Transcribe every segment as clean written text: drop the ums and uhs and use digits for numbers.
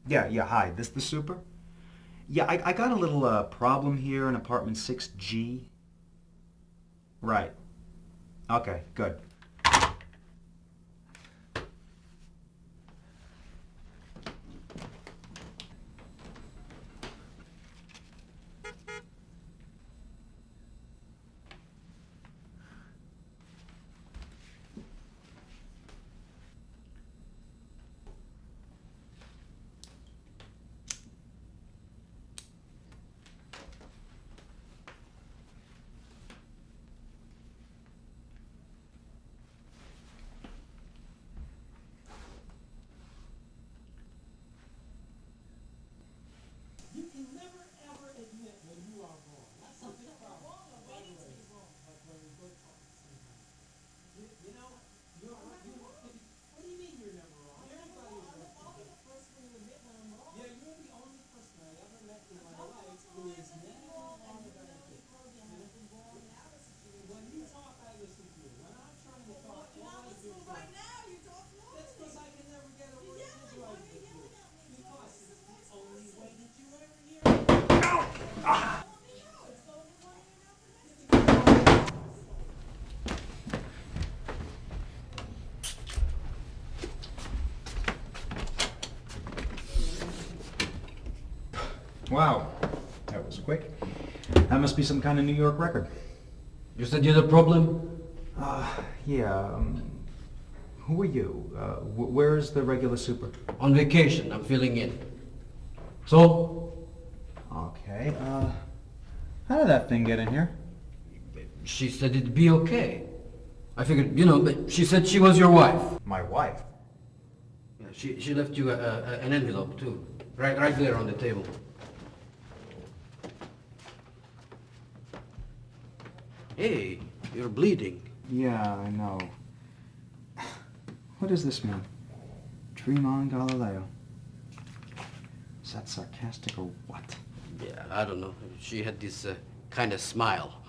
Yeah, hi. This the super? Yeah, I got a little problem here in apartment 6G. Right. Okay, good. You can never ever admit when you are wrong. That's a big problem. By the way, like when we go talk sometimes. You know, you're what do you mean you're never wrong? Everybody is wrong. I'll be the first one to admit when I'm wrong. Yeah, you're the only person I ever met in my life who is never wrong about anything. When you talk, I listen to you. When I'm trying to talk, all I do is right now. You talk more. That's because I can never get a word in edgewise with you. Because it's the only way that you ever hear me. Wow, that was quick. That must be some kind of New York record. You said you had a problem? Yeah, who are you? Where's the regular super? On vacation, I'm filling in. So? Okay, how did that thing get in here? She said it'd be okay. I figured, but she said she was your wife. My wife? Yeah, she left you an envelope, too. Right there on the table. Hey, you're bleeding. Yeah, I know. What does this mean? Dream on, Galileo. Is that sarcastic or what? Yeah, I don't know. She had this kind of smile.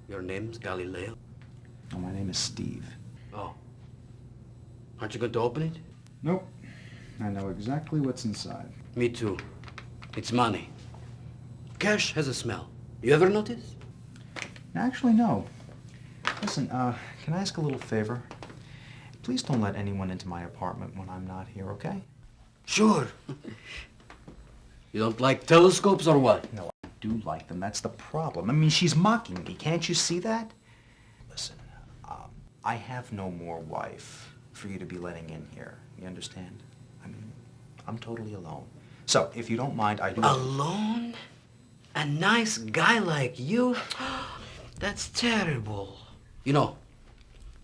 Your name's Galileo? Oh, my name is Steve. Oh. Aren't you going to open it? Nope. I know exactly what's inside. Me too. It's money. Cash has a smell. You ever notice? Actually, no. Listen, can I ask a little favor? Please don't let anyone into my apartment when I'm not here, okay? Sure. You don't like telescopes or what? No, I do like them. That's the problem. I mean, she's mocking me. Can't you see that? Listen, I have no more wife for you to be letting in here. You understand? I mean, I'm totally alone. So, if you don't mind, I do... Alone? A nice guy like you? That's terrible.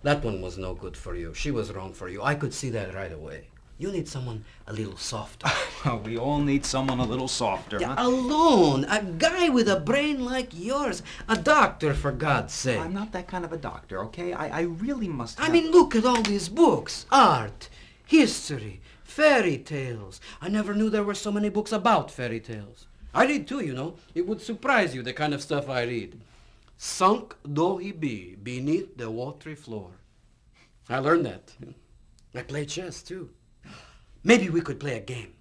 That one was no good for you. She was wrong for you. I could see that right away. You need someone a little softer. Well, we all need someone a little softer, Yeah, huh? alone. A guy with a brain like yours. A doctor, for God's sake. I'm not that kind of a doctor, okay? I really must have... I mean, look at all these books. Art, history, fairy tales. I never knew there were so many books about fairy tales. I read too, It would surprise you, the kind of stuff I read. Sunk though he be beneath the watery floor. I learned that. I play chess too. Maybe we could play a game.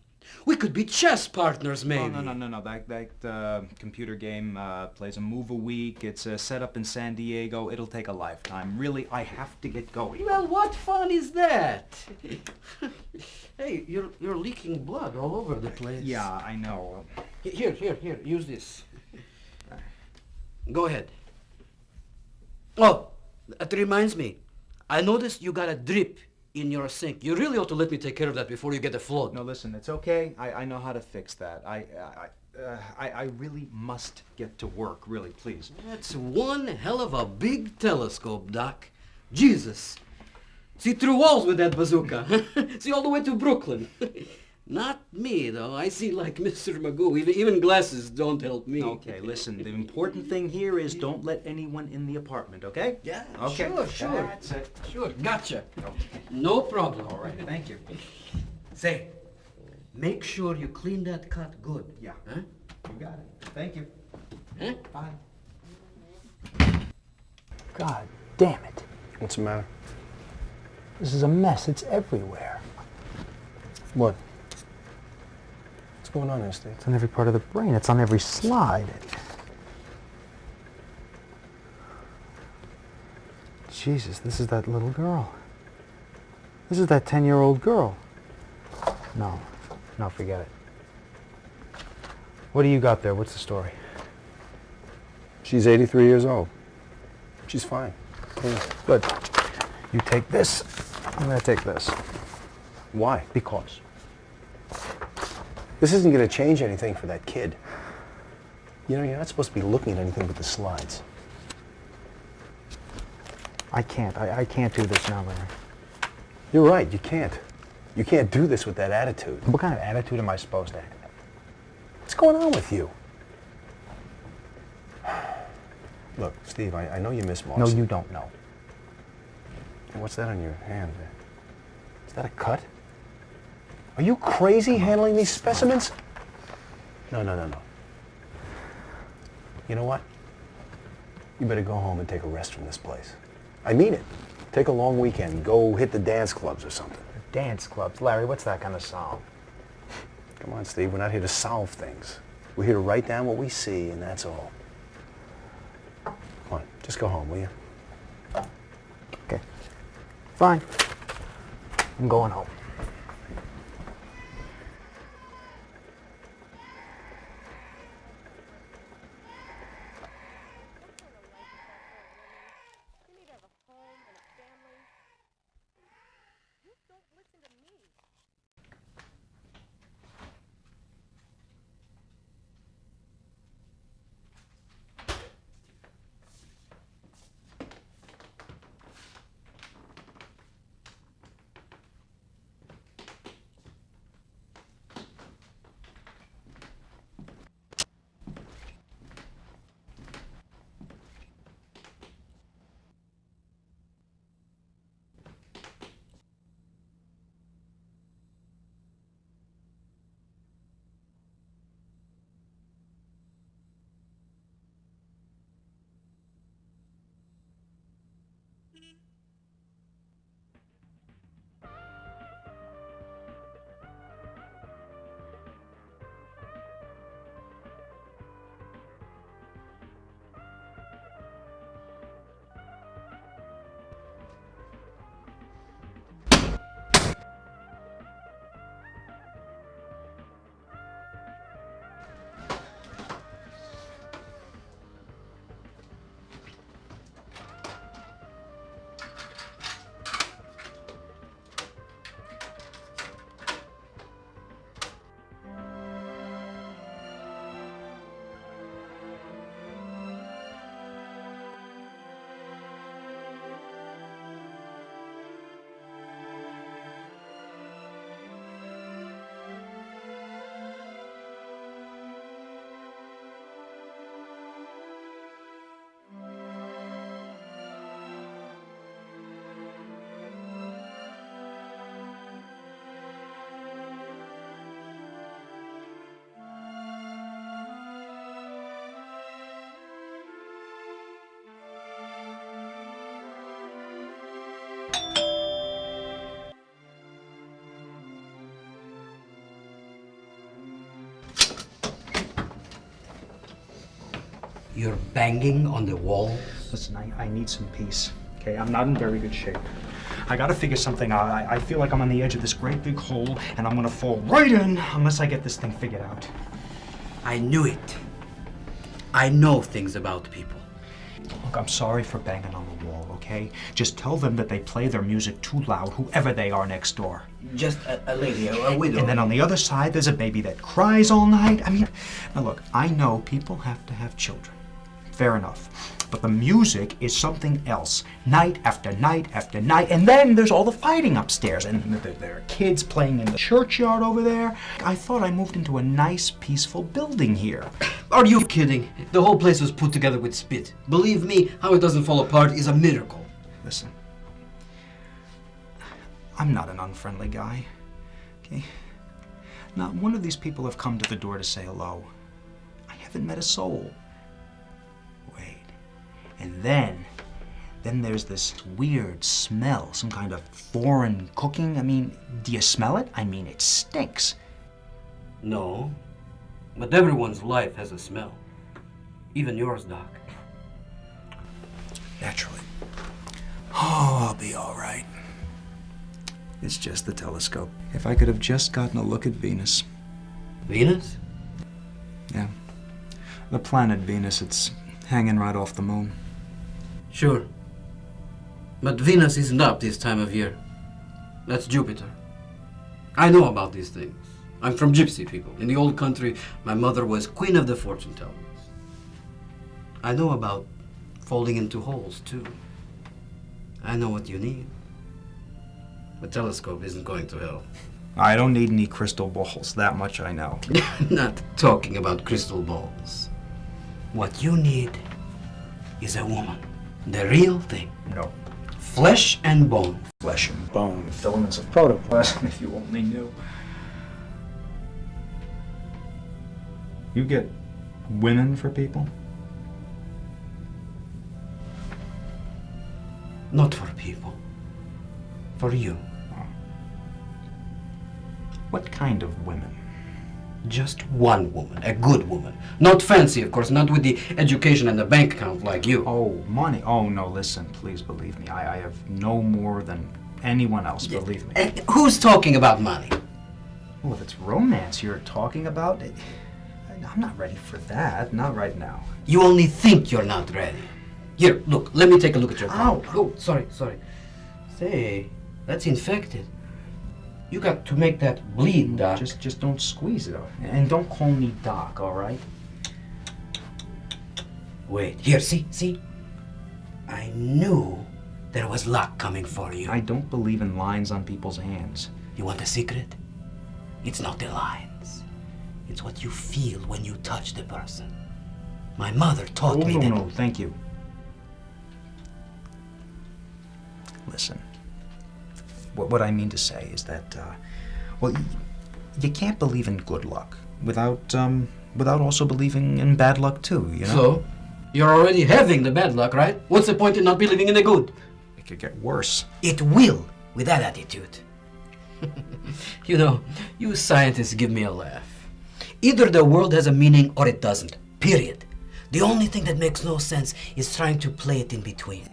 We could be chess partners, maybe. Oh, no. That computer game plays a move a week. It's set up in San Diego. It'll take a lifetime. Really, I have to get going. Well, what fun is that? Hey, you're leaking blood all over the place. Yeah, I know. Here, use this. Go ahead. Oh, that reminds me. I noticed you got a drip in your sink. You really ought to let me take care of that before you get a flood. No, listen, it's okay. I know how to fix that. I really must get to work, really, please. That's one hell of a big telescope, Doc. Jesus. See through walls with that bazooka. See all the way to Brooklyn. Not me, though. I see like Mr. Magoo. Even glasses don't help me. Okay, listen, the important thing here is don't let anyone in the apartment, okay? Yeah, okay. Sure. That's it. Sure, gotcha. Okay. No problem. All right, thank you. Say, make sure you clean that cut good. Yeah. Huh? You got it. Thank you. Huh? Bye. God damn it. What's the matter? This is a mess. It's everywhere. What? going on there, Steve? It's on every part of the brain. It's on every slide. Jesus, this is that little girl. This is that 10-year-old girl. No, no, forget it. What do you got there? What's the story? She's 83 years old. She's fine. Clean. Good. You take this. I'm gonna take this. Why? Because. This isn't going to change anything for that kid. You know, you're not supposed to be looking at anything but the slides. I can't. I can't do this now, Larry. You're right, you can't. You can't do this with that attitude. What kind of attitude am I supposed to have? What's going on with you? Look, Steve, I know you miss Moss. No, you don't know. What's that on your hand there? Is that a cut? Are you crazy handling these specimens? No. You know what? You better go home and take a rest from this place. I mean it. Take a long weekend. Go hit the dance clubs or something. Dance clubs. Larry, what's that gonna solve? Come on, Steve. We're not here to solve things. We're here to write down what we see, and that's all. Come on, just go home, will you? Okay. Fine. I'm going home. You're banging on the wall? Listen, I need some peace, okay? I'm not in very good shape. I gotta figure something out. I feel like I'm on the edge of this great big hole, and I'm gonna fall right in unless I get this thing figured out. I knew it. I know things about people. Look, I'm sorry for banging on the wall, okay? Just tell them that they play their music too loud, whoever they are next door. Just a lady, a widow. And then on the other side, there's a baby that cries all night. I mean, now look, I know people have to have children. Fair enough. But the music is something else. Night after night after night. And then there's all the fighting upstairs. And there are kids playing in the churchyard over there. I thought I moved into a nice, peaceful building here. Are you kidding? The whole place was put together with spit. Believe me, how it doesn't fall apart is a miracle. Listen, I'm not an unfriendly guy, okay? Not one of these people have come to the door to say hello. I haven't met a soul. Wait, and then there's this weird smell, some kind of foreign cooking. I mean, do you smell it? I mean, it stinks. No, But everyone's life has a smell. Even yours, Doc. Naturally. Oh, I'll be all right. It's just the telescope. If I could have just gotten a look at Venus. Venus? Yeah. The planet Venus, it's hanging right off the moon. Sure. But Venus isn't up this time of year. That's Jupiter. I know about these things. I'm from gypsy people. In the old country, my mother was queen of the fortune tellers. I know about falling into holes, too. I know what you need. The telescope isn't going to help. I don't need any crystal balls, that much I know. Not talking about crystal balls. What you need is a woman. The real thing. No. Flesh and bone. Flesh and bone, filaments of protoplasm, if you only knew. You get women for people? Not for people. For you. What kind of women? Just one woman. A good woman. Not fancy, of course. Not with the education and the bank account like you. Oh, money. Oh, no, listen, please believe me. I have no more than anyone else, believe me. Who's talking about money? Well, if it's romance you're talking about, I'm not ready for that. Not right now. You only think you're not ready. Here, look. Let me take a look at your Ow. palm. Oh, sorry. Say, that's infected. You got to make that bleed, Doc. Just don't squeeze it. And don't call me Doc, all right? Wait, here, see? I knew there was luck coming for you. I don't believe in lines on people's hands. You want a secret? It's not the lines. It's what you feel when you touch the person. My mother taught me that. No, thank you. Listen, what I mean to say is that, well, you can't believe in good luck without also believing in bad luck too, you know? So, you're already having the bad luck, right? What's the point in not believing in the good? It could get worse. It will, with that attitude. You know, you scientists give me a laugh. Either the world has a meaning or it doesn't. Period. The only thing that makes no sense is trying to play it in between.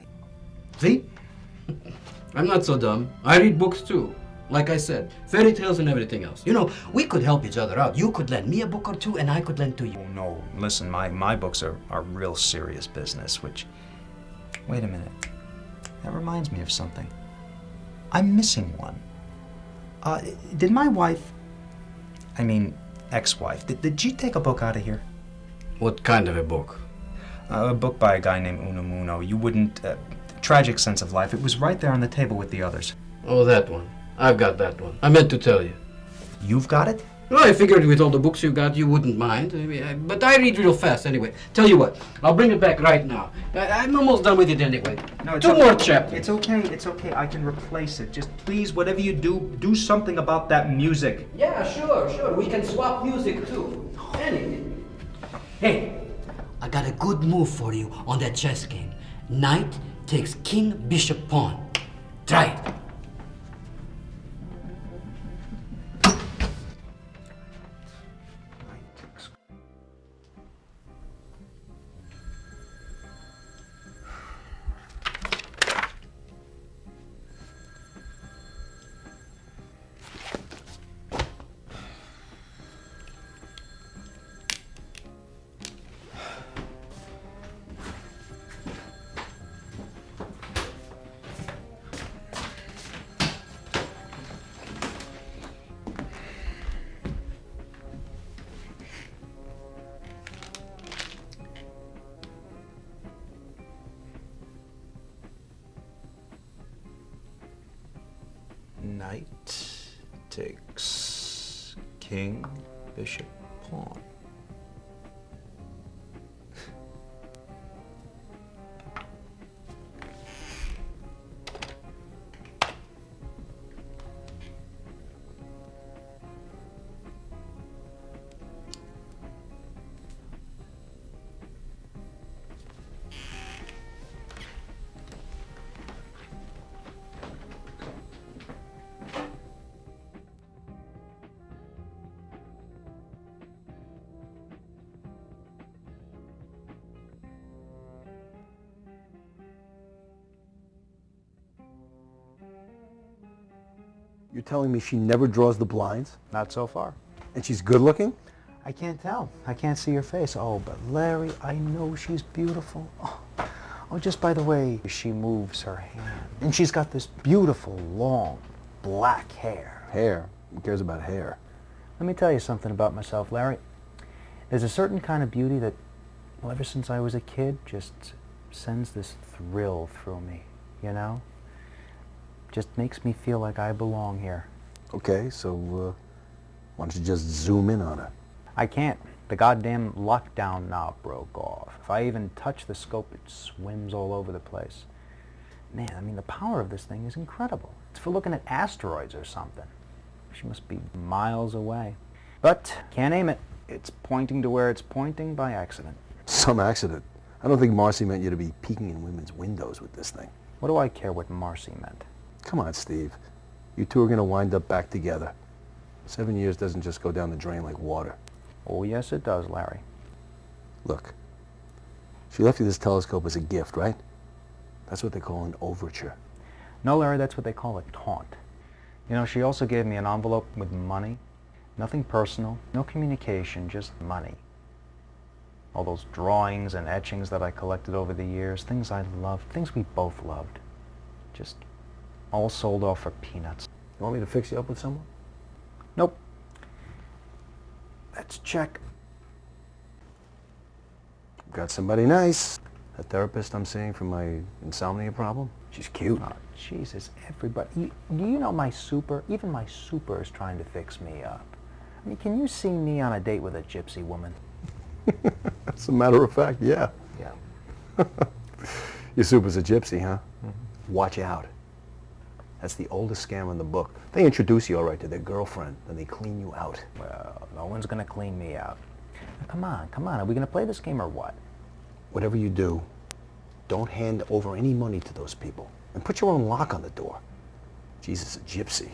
See? I'm not so dumb. I read books too. Like I said, fairy tales and everything else. You know, we could help each other out. You could lend me a book or two and I could lend to you. Oh, no, listen, my books are real serious business, which... Wait a minute. That reminds me of something. I'm missing one. Did my wife... I mean, ex-wife, did she take a book out of here? What kind of a book? A book by a guy named Unamuno. You wouldn't... Tragic Sense of Life. It was right there on the table with the others. Oh, that one. I've got that one. I meant to tell you. You've got it? Well, I figured with all the books you got, you wouldn't mind. But I read real fast anyway. Tell you what, I'll bring it back right now. I'm almost done with it anyway. No, it's Two okay. more chapters. It's okay. I can replace it. Just please, whatever you do something about that music. Yeah, sure. We can swap music too. Anything. Hey, I got a good move for you on that chess game. Knight takes king, bishop, pawn. Try it. Knight takes king, bishop, pawn. You're telling me she never draws the blinds? Not so far. And she's good looking? I can't tell. I can't see her face. Oh, but Larry, I know she's beautiful. Oh, just by the way she moves her hand. And she's got this beautiful, long, black hair. Hair? Who cares about hair? Let me tell you something about myself, Larry. There's a certain kind of beauty that, well, ever since I was a kid, just sends this thrill through me, you know? Just makes me feel like I belong here. Okay, so why don't you just zoom in on her? I can't. The goddamn lockdown knob broke off. If I even touch the scope, it swims all over the place. Man, I mean, the power of this thing is incredible. It's for looking at asteroids or something. She must be miles away. But can't aim it. It's pointing to where it's pointing by accident. Some accident. I don't think Marcy meant you to be peeking in women's windows with this thing. What do I care what Marcy meant? Come on, Steve. You two are going to wind up back together. 7 years doesn't just go down the drain like water. Oh, yes, it does, Larry. Look, she left you this telescope as a gift, right? That's what they call an overture. No, Larry, that's what they call a taunt. You know, she also gave me an envelope with money. Nothing personal, no communication, just money. All those drawings and etchings that I collected over the years, things I loved, things we both loved. Just all sold off for peanuts. You want me to fix you up with someone? Nope. Let's check. Got somebody nice. A therapist I'm seeing for my insomnia problem. She's cute. Oh, Jesus, everybody. Do you know my super? Even my super is trying to fix me up. I mean, can you see me on a date with a gypsy woman? As a matter of fact, yeah. Yeah. Your super's a gypsy, huh? Mm-hmm. Watch out. That's the oldest scam in the book. They introduce you all right to their girlfriend, then they clean you out. Well, no one's gonna clean me out. Now, come on. Are we gonna play this game or what? Whatever you do, don't hand over any money to those people. And put your own lock on the door. Jesus, a gypsy.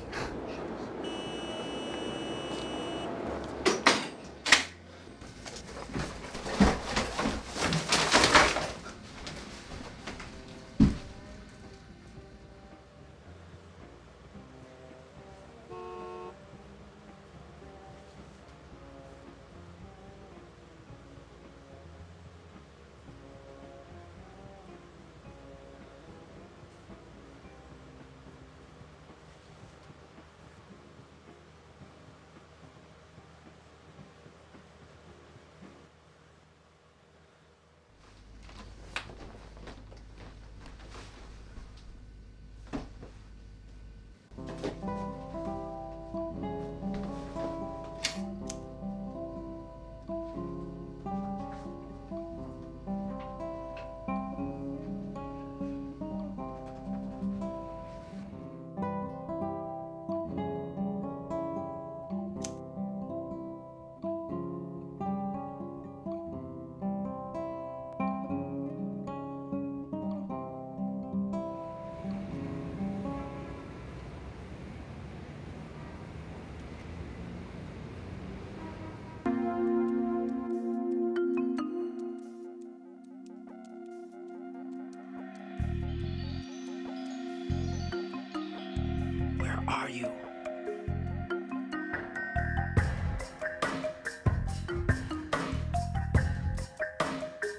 Where are you?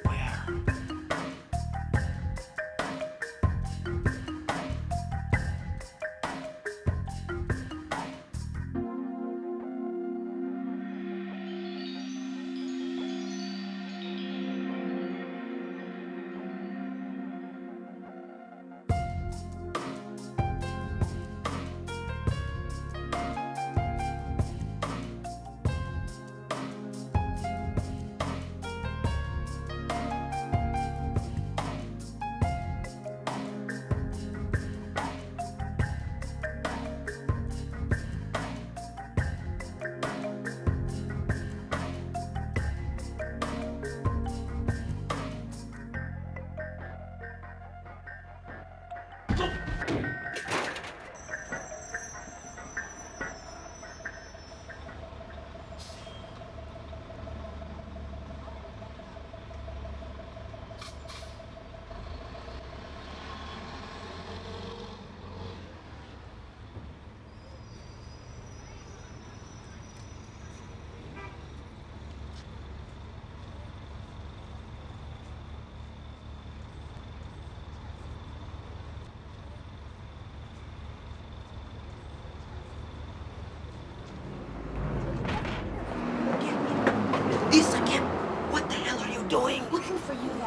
Where?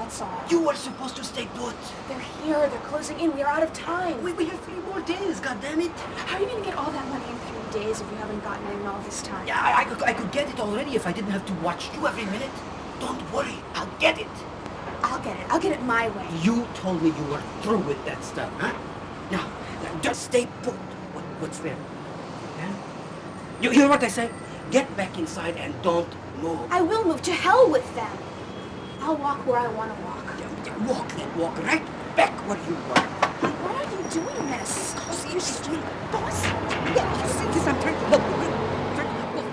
That's all. You were supposed to stay put. They're here. They're closing in. We are out of time. We have 3 more days, goddammit. How are you going to get all that money in 3 days if you haven't gotten it in all this time? Yeah, I could get it already if I didn't have to watch you every minute. Don't worry, I'll get it. I'll get it. I'll get it my way. You told me you were through with that stuff, huh? Now just stay put. What's there? Huh? You hear what I say? Get back inside and don't move. I will move. To hell with them. I'll walk where I want to walk. Walk right back where you were. Why are you doing this? You stupid boss. Yeah, you see this? I'm trying to help you. Trying to help you.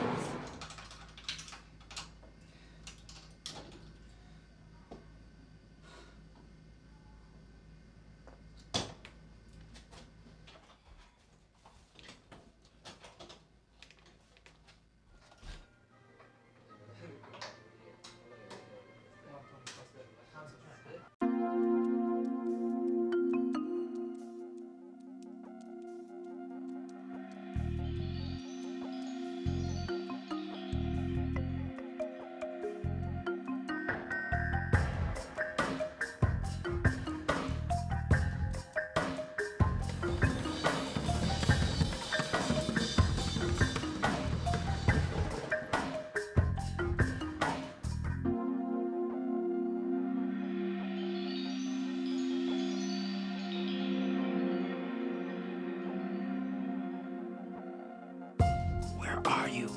Where are you?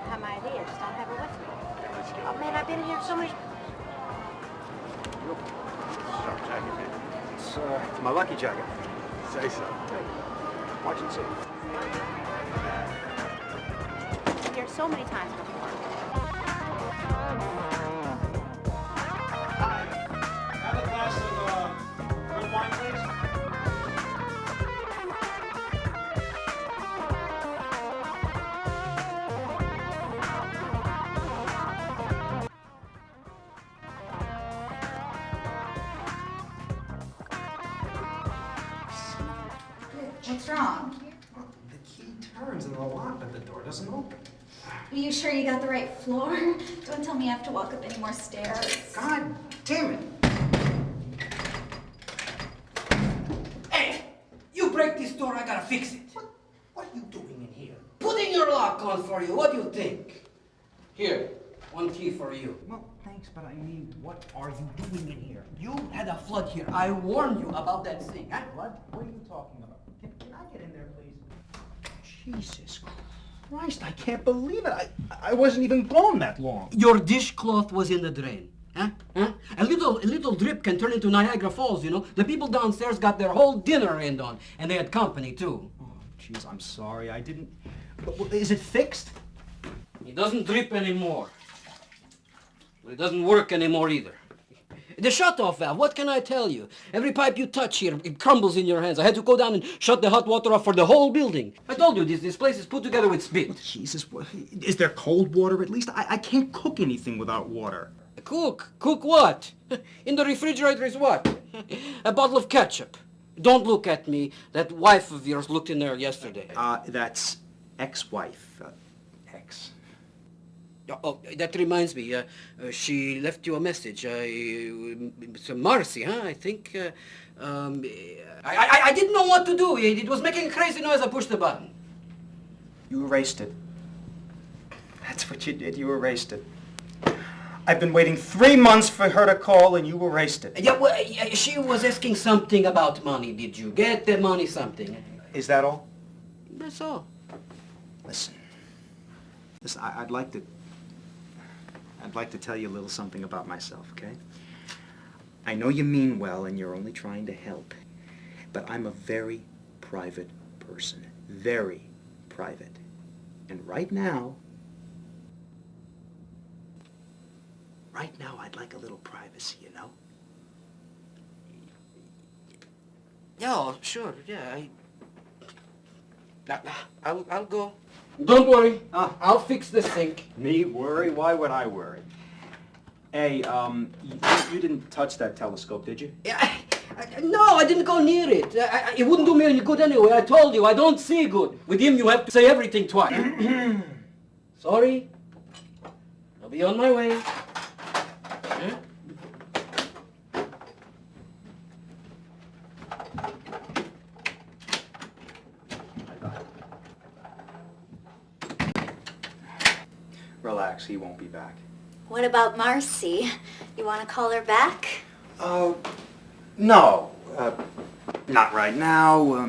I have my ID, I just don't have it with me. Oh man, I've been here so many... Sharp jacket, man. It's my lucky jacket. Say so. Watch and see. I've been here so many times before. Have a glass of red wine, please. What's wrong? The key turns and the lock at the door doesn't open. Are you sure you got the right floor? Don't tell me I have to walk up any more stairs. God damn it! Hey, you break this door, I gotta fix it. What are you doing in here? Putting your lock on for you, what do you think? Here, 1 key for you. Well, thanks, but I mean, what are you doing in here? You had a flood here. I warned you about that thing, huh? What? What are you talking about? Can I get in there, please? Jesus Christ, I can't believe it. I wasn't even gone that long. Your dishcloth was in the drain. Huh? Huh? A little drip can turn into Niagara Falls, you know. The people downstairs got their whole dinner in on, and they had company too. Oh, jeez, I'm sorry. I didn't... But, is it fixed? It doesn't drip anymore. But it doesn't work anymore either. The shut-off valve, what can I tell you? Every pipe you touch here, it crumbles in your hands. I had to go down and shut the hot water off for the whole building. I told you, this place is put together with spit. Jesus, is there cold water at least? I can't cook anything without water. Cook? Cook what? In the refrigerator is what? A bottle of ketchup. Don't look at me. That wife of yours looked in there yesterday. That's ex-wife. Ex. Oh, that reminds me. She left you a message. It's Marcy, huh? I think. I didn't know what to do. It was making a crazy noise. I pushed the button. You erased it. That's what you did. You erased it. I've been waiting 3 months for her to call, and you erased it. Yeah, well, she was asking something about money. Did you get the money? Something. Is that all? That's all. Listen, I'd like to tell you a little something about myself, okay? I know you mean well and you're only trying to help, but I'm a very private person. Very private. And right now, I'd like a little privacy, you know? Yeah, sure, yeah. I'll go. Don't worry. I'll fix the sink. Me worry? Why would I worry? Hey, you didn't touch that telescope, did you? Yeah, no, I didn't go near it. It wouldn't do me any good anyway. I told you, I don't see good. With him, you have to say everything twice. Sorry. I'll be on my way. Huh? Relax, he won't be back. What about Marcy? You want to call her back? No. Not right now.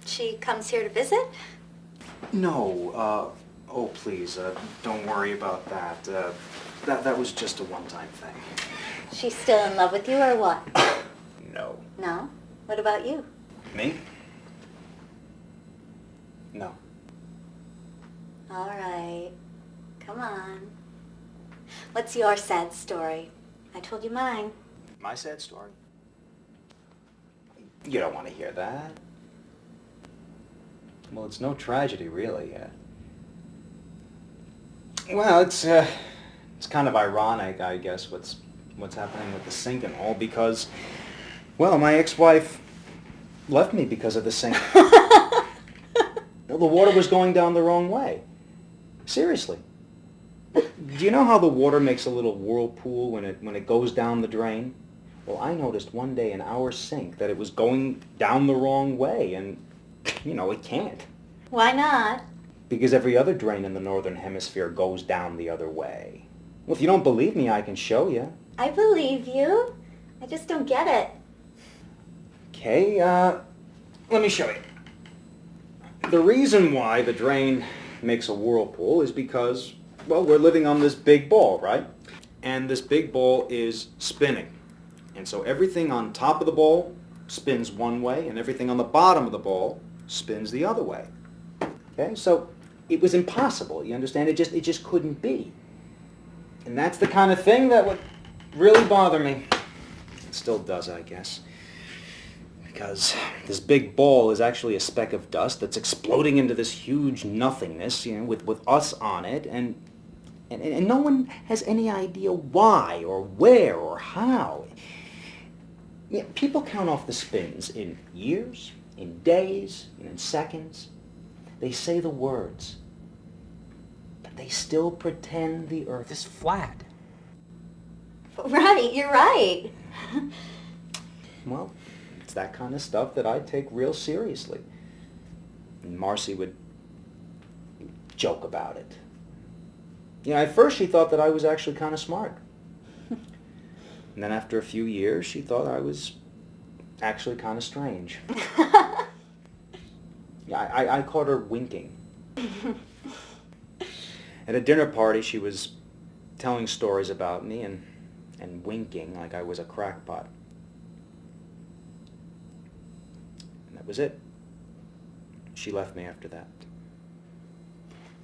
She comes here to visit? No. Oh, please, don't worry about that. That was just a one-time thing. She's still in love with you or what? No. No? What about you? Me? No. All right. Come on. What's your sad story? I told you mine. My sad story? You don't want to hear that. Well, it's no tragedy, really. Well, it's kind of ironic, I guess, what's happening with the sink and all, because, well, my ex-wife left me because of the sink. The water was going down the wrong way. Seriously. Do you know how the water makes a little whirlpool when it goes down the drain? Well, I noticed one day in our sink that it was going down the wrong way, and, it can't. Why not? Because every other drain in the northern hemisphere goes down the other way. Well, if you don't believe me, I can show you. I believe you. I just don't get it. Okay, let me show you. The reason why the drain makes a whirlpool is because, well, we're living on this big ball, right? And this big ball is spinning. And so everything on top of the ball spins one way, and everything on the bottom of the ball spins the other way. Okay, so it was impossible, you understand? It just couldn't be. And that's the kind of thing that would really bother me. It still does, I guess. Because this big ball is actually a speck of dust that's exploding into this huge nothingness, with us on it, and no one has any idea why or where or how. People count off the spins in years, in days, and in seconds. They say the words, but they still pretend the earth is flat. Right, you're right. Well, it's that kind of stuff that I take real seriously. And Marcy would joke about it. At first she thought that I was actually kind of smart. And then after a few years, she thought I was actually kind of strange. I caught her winking. At a dinner party, she was telling stories about me and winking like I was a crackpot. And that was it. She left me after that.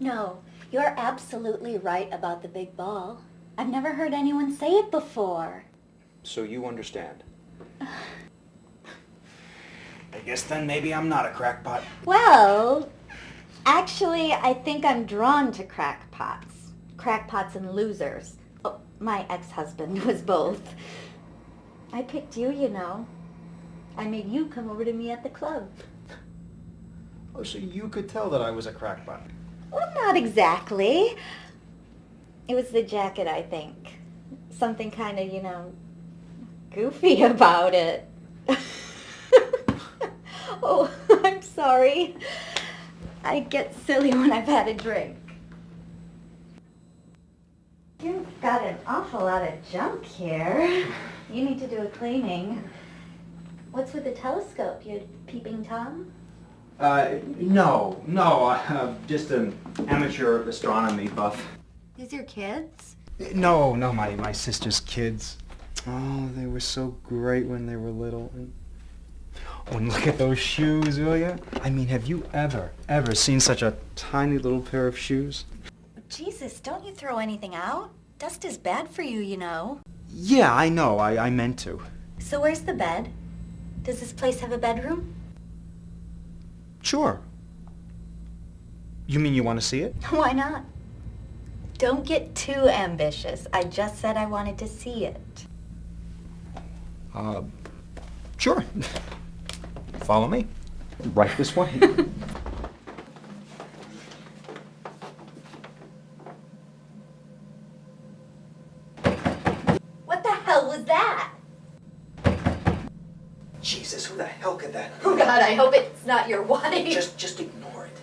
No, you're absolutely right about the big ball. I've never heard anyone say it before. So you understand. I guess then maybe I'm not a crackpot. Well, actually, I think I'm drawn to crackpots. Crackpots and losers. Oh, my ex-husband was both. I picked you, I made you come over to me at the club. Oh, so you could tell that I was a crackpot. Well, not exactly. It was the jacket, I think. Something kind of, goofy about it. Oh, I'm sorry. I get silly when I've had a drink. You've got an awful lot of junk here. You need to do a cleaning. What's with the telescope? You peeping Tom? No, just an amateur astronomy buff. These your kids? No, my sister's kids. Oh, they were so great when they were little. Oh, and look at those shoes, will ya? I mean, have you ever seen such a tiny little pair of shoes? Jesus, don't you throw anything out? Dust is bad for you, you know. Yeah, I know. I meant to. So where's the bed? Does this place have a bedroom? Sure. You mean you want to see it? Why not? Don't get too ambitious. I just said I wanted to see it. Sure. Follow me. Right this way. What the hell was that? Jesus, who the hell could that be? Oh God, I hope it's not your wife. Just ignore it.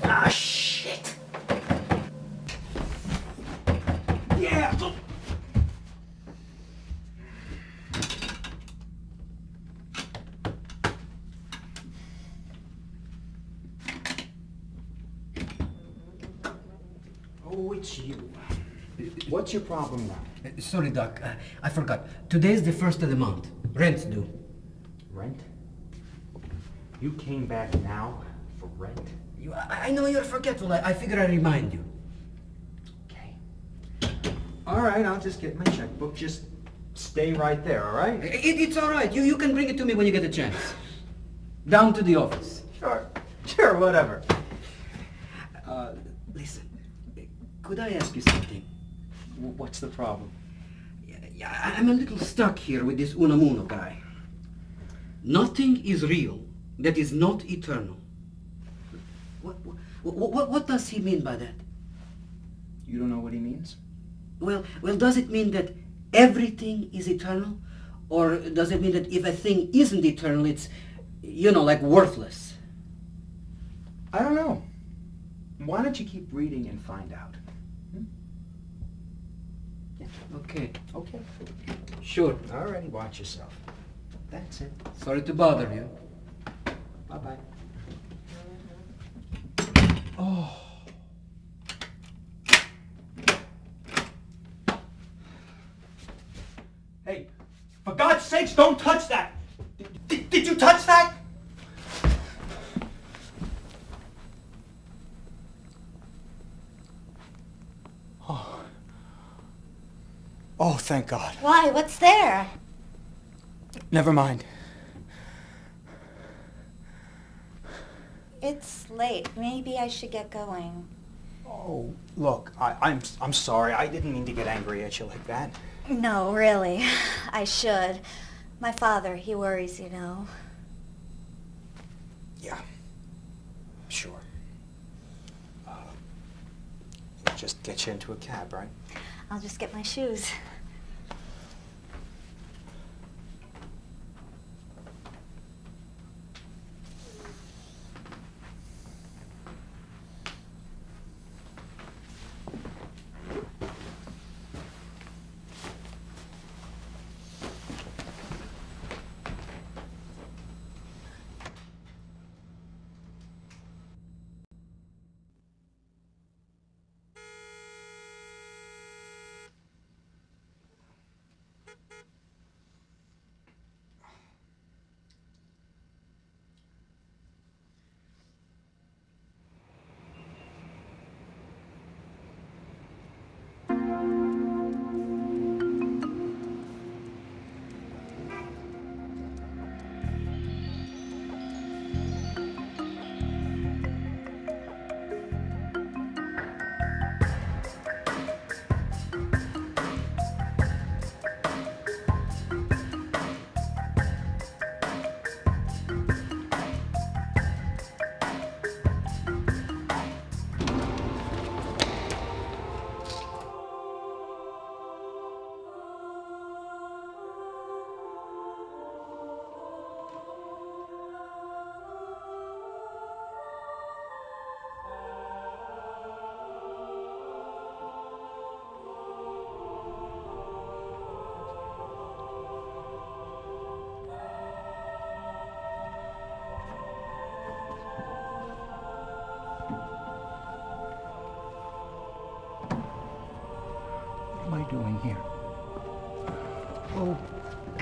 Ah, shit. Yeah. Oh, it's you. What's your problem now? Sorry, Doc. I forgot. Today's the first of the month. Rent's due. Rent? You came back now for rent? I know you're forgetful. I figure I'd remind you. Okay. All right, I'll just get my checkbook. Just stay right there, all right? It's all right. You can bring it to me when you get a chance. Down to the office. Sure, whatever. Listen, could I ask you something? What's the problem? Yeah, I'm a little stuck here with this Unamuno guy. Nothing is real that is not eternal. What does he mean by that? You don't know what he means? Well, does it mean that everything is eternal? Or does it mean that if a thing isn't eternal, it's, like worthless? I don't know. Why don't you keep reading and find out? Yeah. Okay. Okay. Sure. Alrighty, watch yourself. That's it. Sorry to bother you. Bye-bye. Oh. Hey, for God's sakes, don't touch that! Did you touch that? Oh, thank God. Why? What's there? Never mind. It's late. Maybe I should get going. Oh, look, I'm sorry. I didn't mean to get angry at you like that. No, really. I should. My father, he worries, Yeah, sure. Just get you into a cab, right? I'll just get my shoes.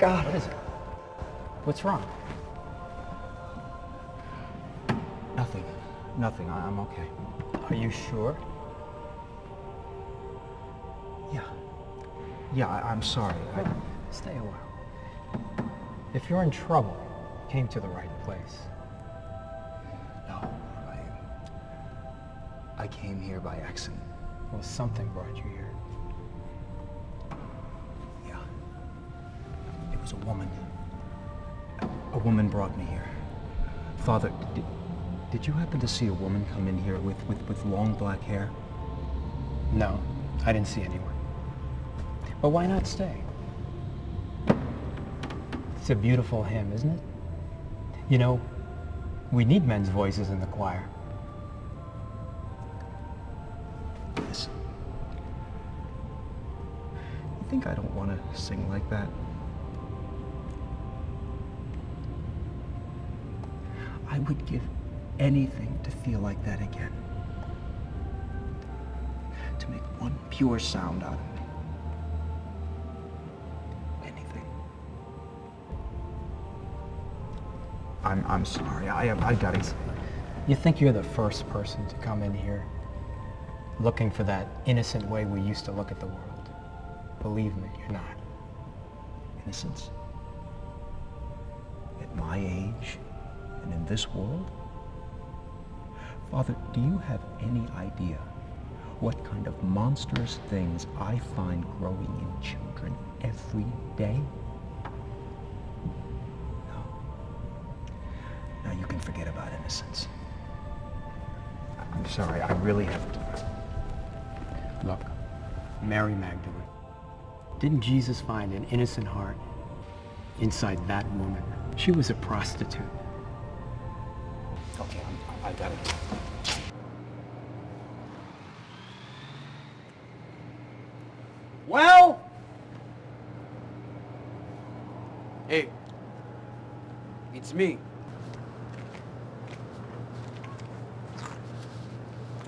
God. What is it? What's wrong? Nothing. Nothing. I'm okay. Are you sure? Yeah. Yeah, I'm sorry. Stay a while. If you're in trouble, you came to the right place. No, I came here by accident. Well, something brought you here. Yeah. It was a woman. A woman brought me here. Father, did you happen to see a woman come in here with long black hair? No, I didn't see anyone. But why not stay? It's a beautiful hymn, isn't it? You know, we need men's voices in the choir. Listen. You think I don't want to sing like that? I would give anything to feel like that again. To make one pure sound out of me. Anything. I'm sorry. I gotta. You think you're the first person to come in here looking for that innocent way we used to look at the world. Believe me, you're not. Innocence? At my age and in this world? Father, do you have any idea what kind of monstrous things I find growing in children every day? No. Now you can forget about innocence. I'm sorry, I really have to. Look, Mary Magdalene. Didn't Jesus find an innocent heart inside that woman? She was a prostitute. Okay, I got it. Well? Hey, it's me.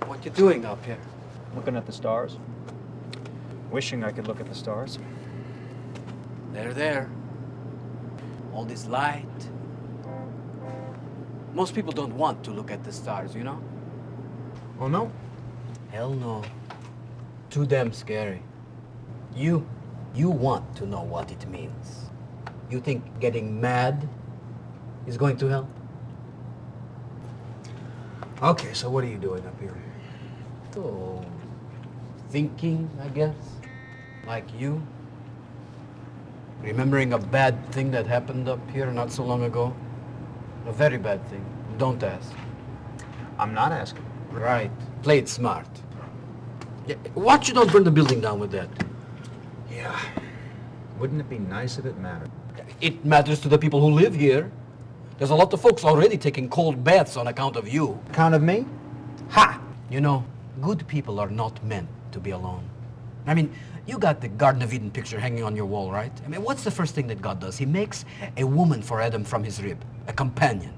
What you doing up here? Looking at the stars. Wishing I could look at the stars. They're there. All this light. Most people don't want to look at the stars, you know? Oh, no? Hell no. Too damn scary. You want to know what it means. You think getting mad is going to help? Okay, so what are you doing up here? Oh, thinking, I guess. Like you. Remembering a bad thing that happened up here not so long ago. A very bad thing. Don't ask. I'm not asking. Right. Play it smart. Yeah, watch you don't burn the building down with that. Yeah. Wouldn't it be nice if it mattered? It matters to the people who live here. There's a lot of folks already taking cold baths on account of you. Count of me? Ha! You know, good people are not meant to be alone. I mean, you got the Garden of Eden picture hanging on your wall, right? I mean, what's the first thing that God does? He makes a woman for Adam from his rib, a companion.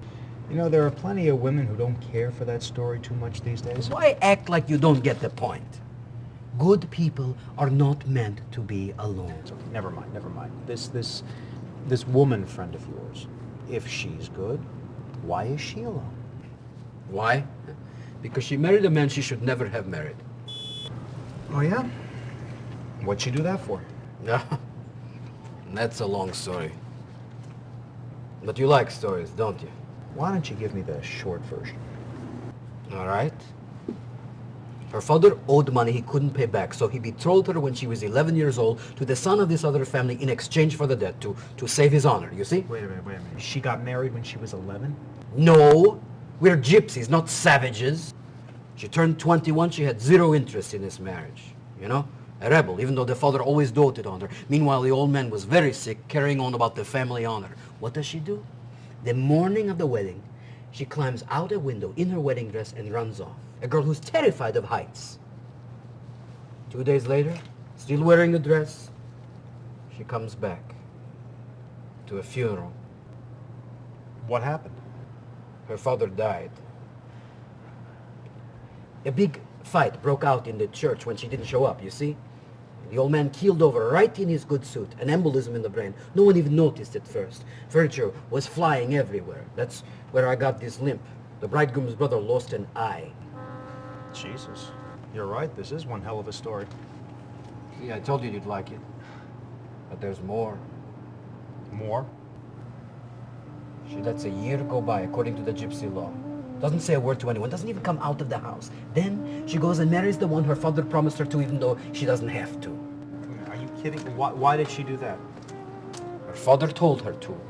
You know, there are plenty of women who don't care for that story too much these days. Why act like you don't get the point? Good people are not meant to be alone. Never mind, never mind. This woman friend of yours, if she's good, why is she alone? Why? Because she married a man she should never have married. Oh, yeah? What'd she do that for? Yeah, that's a long story. But you like stories, don't you? Why don't you give me the short version? All right. Her father owed money he couldn't pay back, so he betrothed her when she was 11 years old to the son of this other family in exchange for the debt, to save his honor, you see? Wait a minute. She got married when she was 11? No, we're gypsies, not savages. She turned 21, she had zero interest in this marriage, you know? A rebel, even though the father always doted on her. Meanwhile, the old man was very sick, carrying on about the family honor. What does she do? The morning of the wedding, she climbs out a window in her wedding dress and runs off. A girl who's terrified of heights. 2 days later, still wearing the dress, she comes back to a funeral. What happened? Her father died. A big fight broke out in the church when she didn't show up, you see? The old man keeled over right in his good suit, an embolism in the brain. No one even noticed at first. Furniture was flying everywhere. That's where I got this limp. The bridegroom's brother lost an eye. Jesus. You're right. This is one hell of a story. See, I told you you'd like it. But there's more. More? She lets a year go by according to the gypsy law. Doesn't say a word to anyone, doesn't even come out of the house. Then she goes and marries the one her father promised her to, even though she doesn't have to. Are you kidding? Why did she do that? Her father told her to,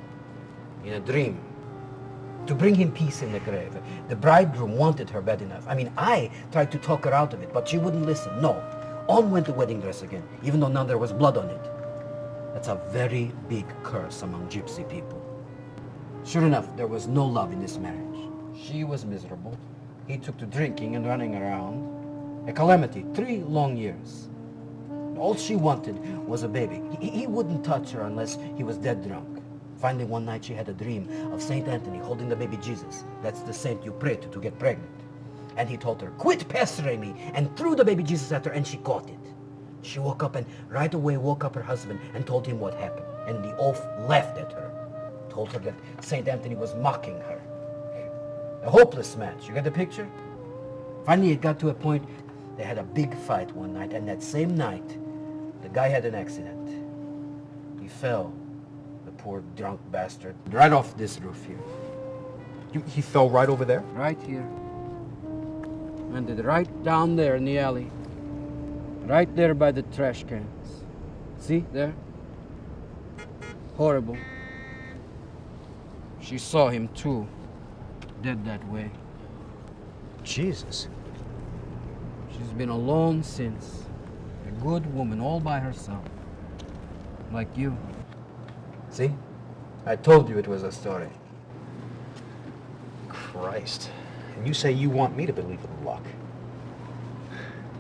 in a dream, to bring him peace in the grave. The bridegroom wanted her bad enough. I mean, I tried to talk her out of it, but she wouldn't listen. No. On went the wedding dress again, even though now there was blood on it. That's a very big curse among gypsy people. Sure enough, there was no love in this marriage. She was miserable. He took to drinking and running around. A calamity, 3 long years. All she wanted was a baby. He wouldn't touch her unless he was dead drunk. Finally, one night she had a dream of Saint Anthony holding the baby Jesus. That's the saint you pray to get pregnant. And he told her, "Quit pestering me," and threw the baby Jesus at her, and she caught it. She woke up and right away woke up her husband and told him what happened. And the oaf laughed at her, told her that Saint Anthony was mocking her. A hopeless match. You get the picture? Finally, it got to a point they had a big fight one night, and that same night, the guy had an accident. He fell, the poor drunk bastard, right off this roof here. He fell right over there? Right here. Landed right down there in the alley. Right there by the trash cans. See, there? Horrible. She saw him too. Dead that way. Jesus. She's been alone since. A good woman all by herself. Like you. See? I told you it was a story. Christ. And you say you want me to believe in luck.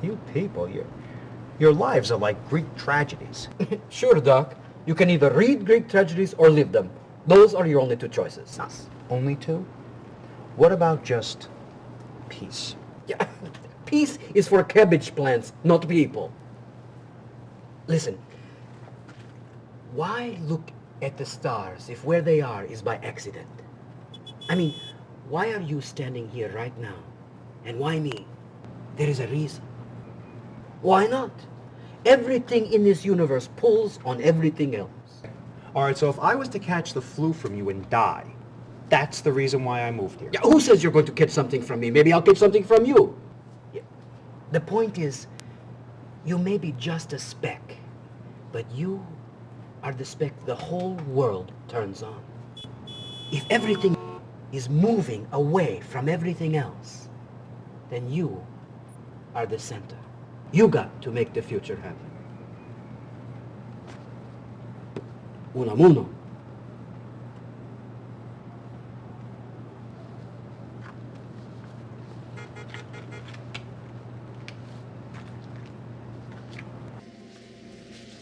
You people, your lives are like Greek tragedies. Sure, Doc. You can either read Greek tragedies or live them. Those are your only 2 choices. Only 2? What about just peace? Yeah, peace is for cabbage plants, not people. Listen, why look at the stars if where they are is by accident? I mean, why are you standing here right now? And why me? There is a reason. Why not? Everything in this universe pulls on everything else. All right, so if I was to catch the flu from you and die, that's the reason why I moved here. Yeah, who says you're going to catch something from me? Maybe I'll catch something from you. Yeah. The point is, you may be just a speck, but you are the speck the whole world turns on. If everything is moving away from everything else, then you are the center. You got to make the future happen. Unamuno.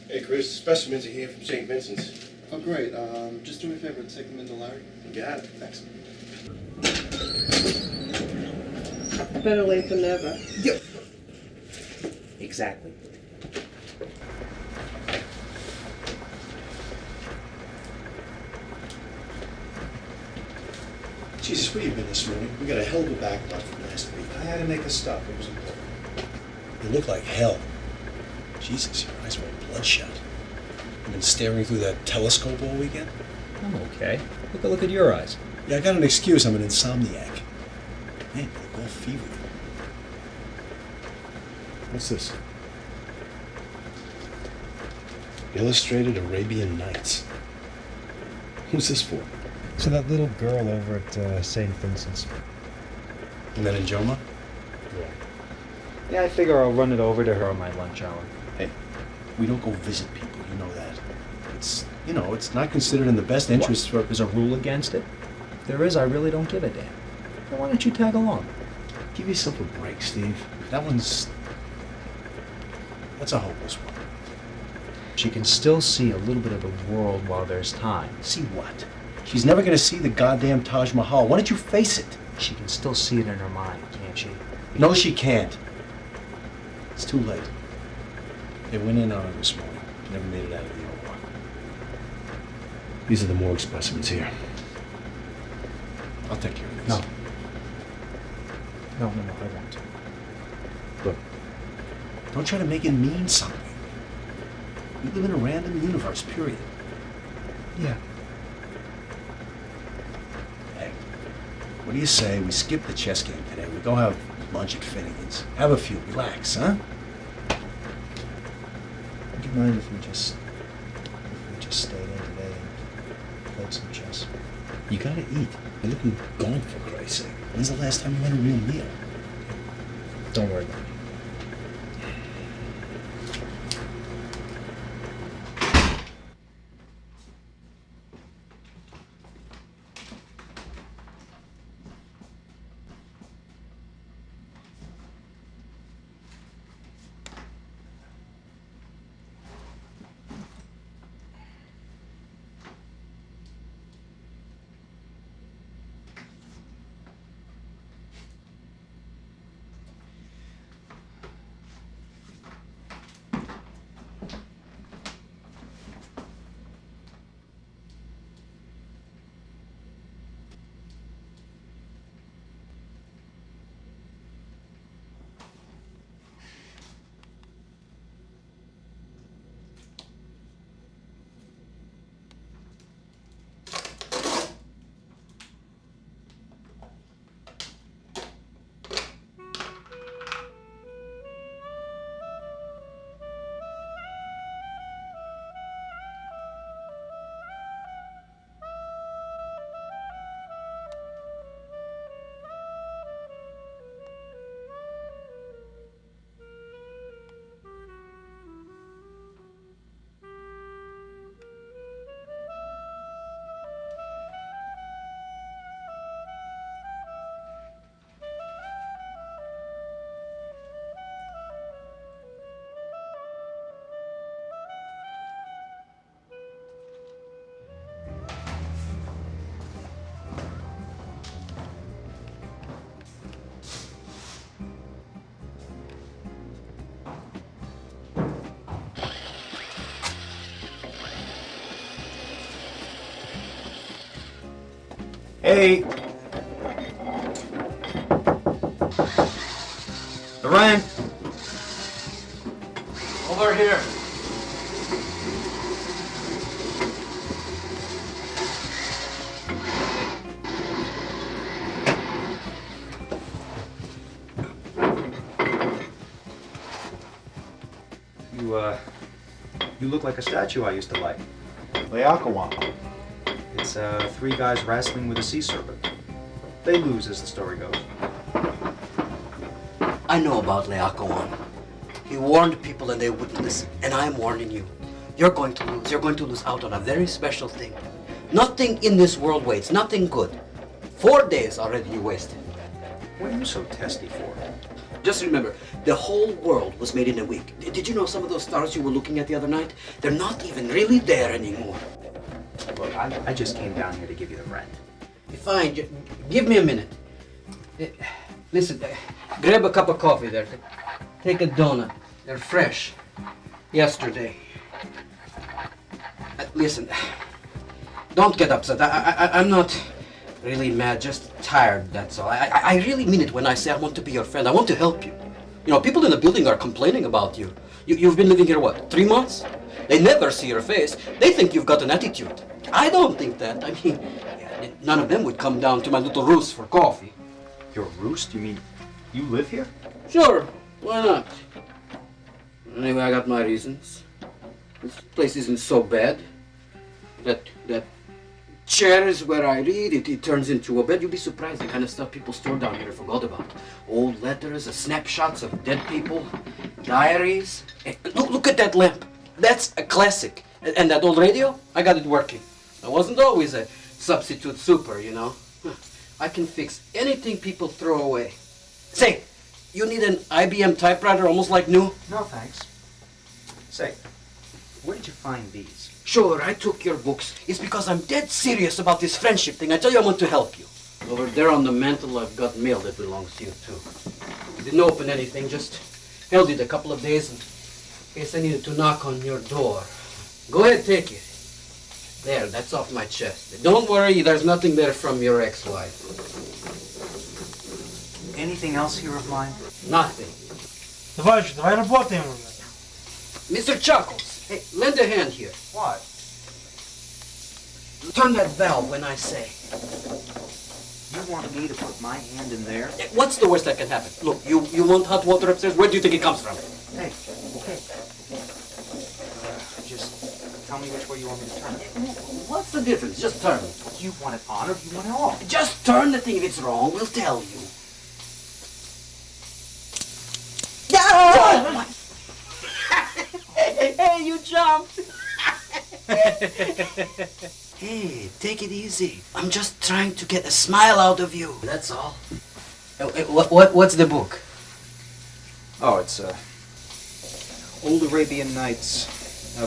Hey, Chris, specimens are here from St. Vincent's. Oh, great. Just do me a favor and take them into Larry. You got it. Thanks. Better late than never. Yep. Exactly. Jesus, where you been this morning? We got a hell of a backlog from last week. I had to make a stop. It was important. You look like hell. Jesus, your eyes were bloodshot. You've been staring through that telescope all weekend? I'm okay. Look at your eyes. Yeah, I got an excuse. I'm an insomniac. Man, you look all fevered. What's this? Illustrated Arabian Nights. Who's this for? So that little girl over at St. Vincent's. And then in Joma? Yeah, I figure I'll run it over to her on my lunch hour. Hey, we don't go visit people, you know that. It's not considered in the best interest for... There's a rule against it? If there is, I really don't give a damn. Then why don't you tag along? Give yourself a break, Steve. That's a hopeless one. She can still see a little bit of the world while there's time. See what? She's never gonna see the goddamn Taj Mahal. Why don't you face it? She can still see it in her mind, can't she? No, she can't. It's too late. They went in on it this morning. Never made it out of the OR. These are the morgue specimens here. I'll take care of this. No. No, I won't. Look, don't try to make it mean something. We live in a random universe, period. Yeah. Hey, what do you say we skip the chess game today? We go have lunch at Finnegan's. Have a few, relax, huh? Would you mind if we just stayed in today and played some chess? You gotta eat. You're looking gone, for Christ's sake. When's the last time you had a real meal? Don't worry about it. Hey! Lorraine! Over here. You look like a statue I used to like. Laocoon. It's three guys wrestling with a sea serpent. They lose, as the story goes. I know about Laocoon. He warned people and they wouldn't listen. And I'm warning you. You're going to lose. You're going to lose out on a very special thing. Nothing in this world waits. Nothing good. 4 days already you wasted. What are you so testy for? Just remember, the whole world was made in a week. Did you know some of those stars you were looking at the other night? They're not even really there anymore. Look, I just came down here to give you the rent. Fine, give me a minute. Listen, grab a cup of coffee there. Take a donut. They're fresh. Yesterday. Listen, don't get upset. I'm not really mad, just tired, that's all. I really mean it when I say I want to be your friend. I want to help you. You know, people in the building are complaining about you. You've been living here, what, 3 months? They never see your face. They think you've got an attitude. I don't think that. I mean, none of them would come down to my little roost for coffee. Your roost? You mean you live here? Sure, why not? Anyway, I got my reasons. This place isn't so bad. That chair is where I read. It turns into a bed. You'd be surprised the kind of stuff people store down here I forgot about. Old letters, snapshots of dead people, diaries. Look at that lamp. That's a classic. And that old radio, I got it working. I wasn't always a substitute super, you know. I can fix anything people throw away. Say, you need an IBM typewriter almost like new? No, thanks. Say, where did you find these? Sure, I took your books. It's because I'm dead serious about this friendship thing. I tell you I want to help you. Over there on the mantle, I've got mail that belongs to you, too. Didn't open anything, just held it a couple of days and Guess I needed to knock on your door. Go ahead, take it. There, that's off my chest. Don't worry, there's nothing there from your ex-wife. Anything else here of mine? Nothing. Давай работаем уже. Mr. Chuckles, hey, lend a hand here. What? Turn that valve when I say. You want me to put my hand in there? What's the worst that can happen? Look, you want hot water upstairs? Where do you think it comes from? Hey, okay. Just tell me which way you want me to turn it. What's the difference? Just turn. Do you want it on or do you want it off? Just turn the thing. If it's wrong, we'll tell you. Oh, my. Hey, you jumped. Hey, take it easy. I'm just trying to get a smile out of you. That's all. What's the book? Oh, it's Old Arabian Nights,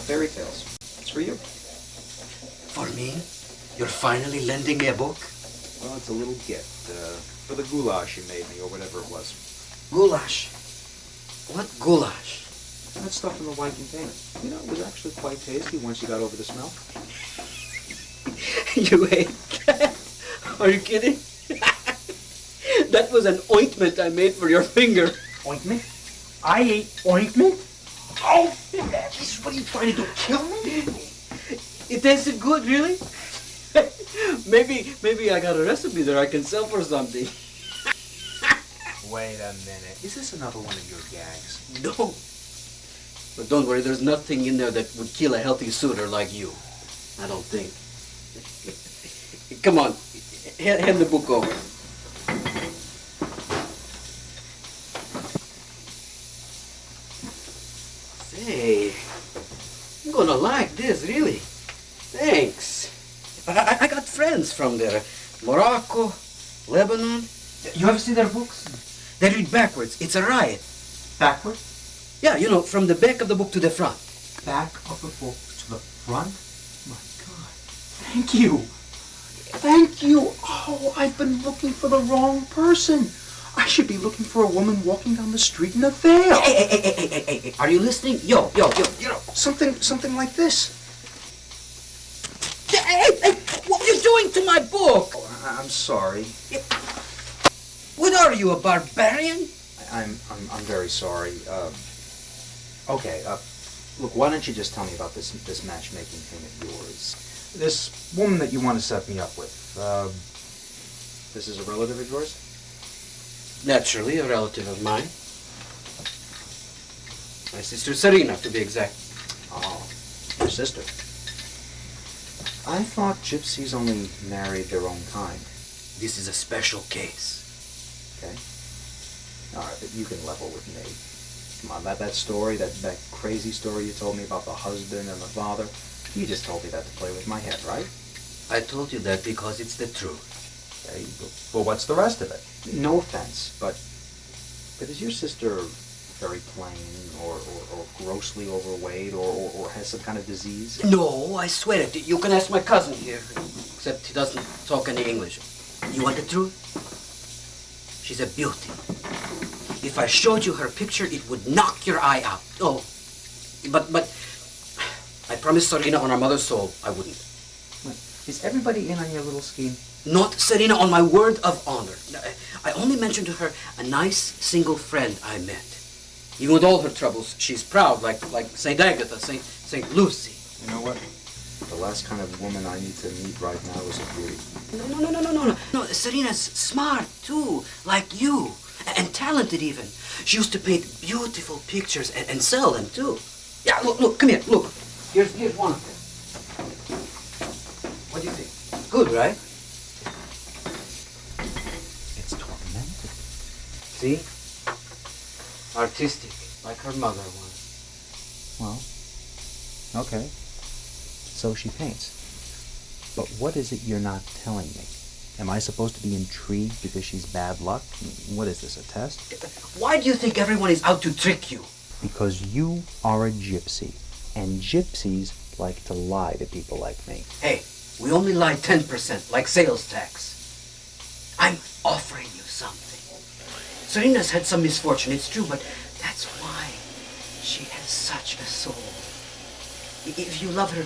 fairy tales. It's for you. For me? You're finally lending me a book? Well, it's a little gift for the goulash you made me, or whatever it was. Goulash? What goulash? That stuff in the white container. You know, it was actually quite tasty once you got over the smell. You ate that? Are you kidding? That was an ointment I made for your finger. Ointment? I ate ointment? Oh, Jesus, what are you trying to do? Kill me? It tasted good, really? Maybe I got a recipe that I can sell for something. Wait a minute. Is this another one of your gags? No. But don't worry, there's nothing in there that would kill a healthy suitor like you. I don't think. Come on, hand the book over. Say, I'm gonna like this, really. Thanks. I got friends from there. Morocco, Lebanon. You ever see their books? They read backwards. It's a riot. Backward? Yeah, you know, from the back of the book to the front. Back of the book to the front? My God. Thank you. Thank you. Oh, I've been looking for the wrong person. I should be looking for a woman walking down the street in a veil. Hey. Are you listening? Yo. Something like this. Hey, what are you doing to my book? Oh, I'm sorry. What are you, a barbarian? I'm very sorry. Okay, look, why don't you just tell me about this matchmaking thing of yours? This woman that you want to set me up with, this is a relative of yours? Naturally, a relative of mine. My sister Serena, to be exact. Oh, your sister. I thought gypsies only married their own kind. This is a special case. Okay. All right, but you can level with me. Come on, that story, that crazy story you told me about the husband and the father, you just told me that to play with my head, right? I told you that because it's the truth. Okay, well, what's the rest of it? No offense, but is your sister very plain, or grossly overweight, or has some kind of disease? No, I swear it. You can ask my cousin here, except he doesn't talk any English. You want the truth? She's a beauty. If I showed you her picture, it would knock your eye out. Oh, but I promised Serena on our mother's soul I wouldn't. Is everybody in on your little scheme? Not Serena, on my word of honor. I only mentioned to her a nice single friend I met. Even with all her troubles, she's proud, like Saint Agatha, Saint Lucy. You know what? The last kind of woman I need to meet right now is a beauty. No, Serena's smart, too, like you. And talented, even. She used to paint beautiful pictures and sell them, too. Yeah, look, come here, look. Here's one of them. What do you think? Good, right? It's tormented. See? Artistic, like her mother was. Well, okay. So she paints. But what is it you're not telling me? Am I supposed to be intrigued because she's bad luck? What is this, a test? Why do you think everyone is out to trick you? Because you are a gypsy, and gypsies like to lie to people like me. Hey, we only lie 10%, like sales tax. I'm offering you something. Serena's had some misfortune, it's true, but that's why. She has such a soul. If you love her,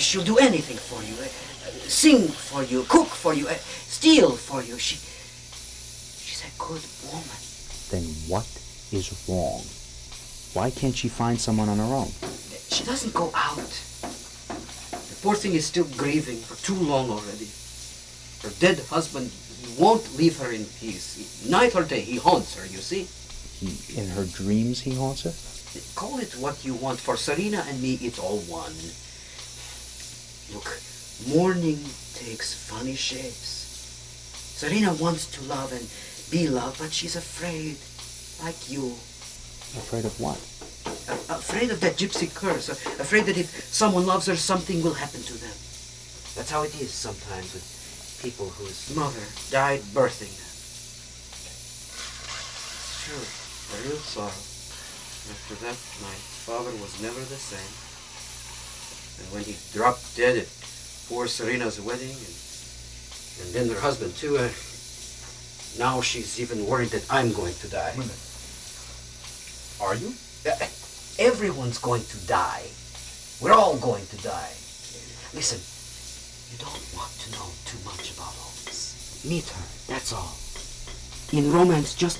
she'll do anything for you. Sing for you, cook for you, steal for you. She's a good woman. Then what is wrong? Why can't she find someone on her own? She doesn't go out. The poor thing is still grieving for too long already. Her dead husband, he won't leave her in peace. Night or day, he haunts her, you see? In her dreams he haunts her? Call it what you want. For Serena and me, it's all one. Look, mourning takes funny shapes. Serena wants to love and be loved, but she's afraid, like you. Afraid of what? Afraid of that gypsy curse. Afraid that if someone loves her, something will happen to them. That's how it is sometimes with people whose mother died birthing them. It's true, a real sorrow. After that, my father was never the same. And when he dropped dead at poor Serena's wedding, and then her husband too, now she's even worried that I'm going to die. Wait a minute. Are you? Everyone's going to die. We're all going to die. Listen, you don't want to know too much about all this. Meet her, that's all. In romance, just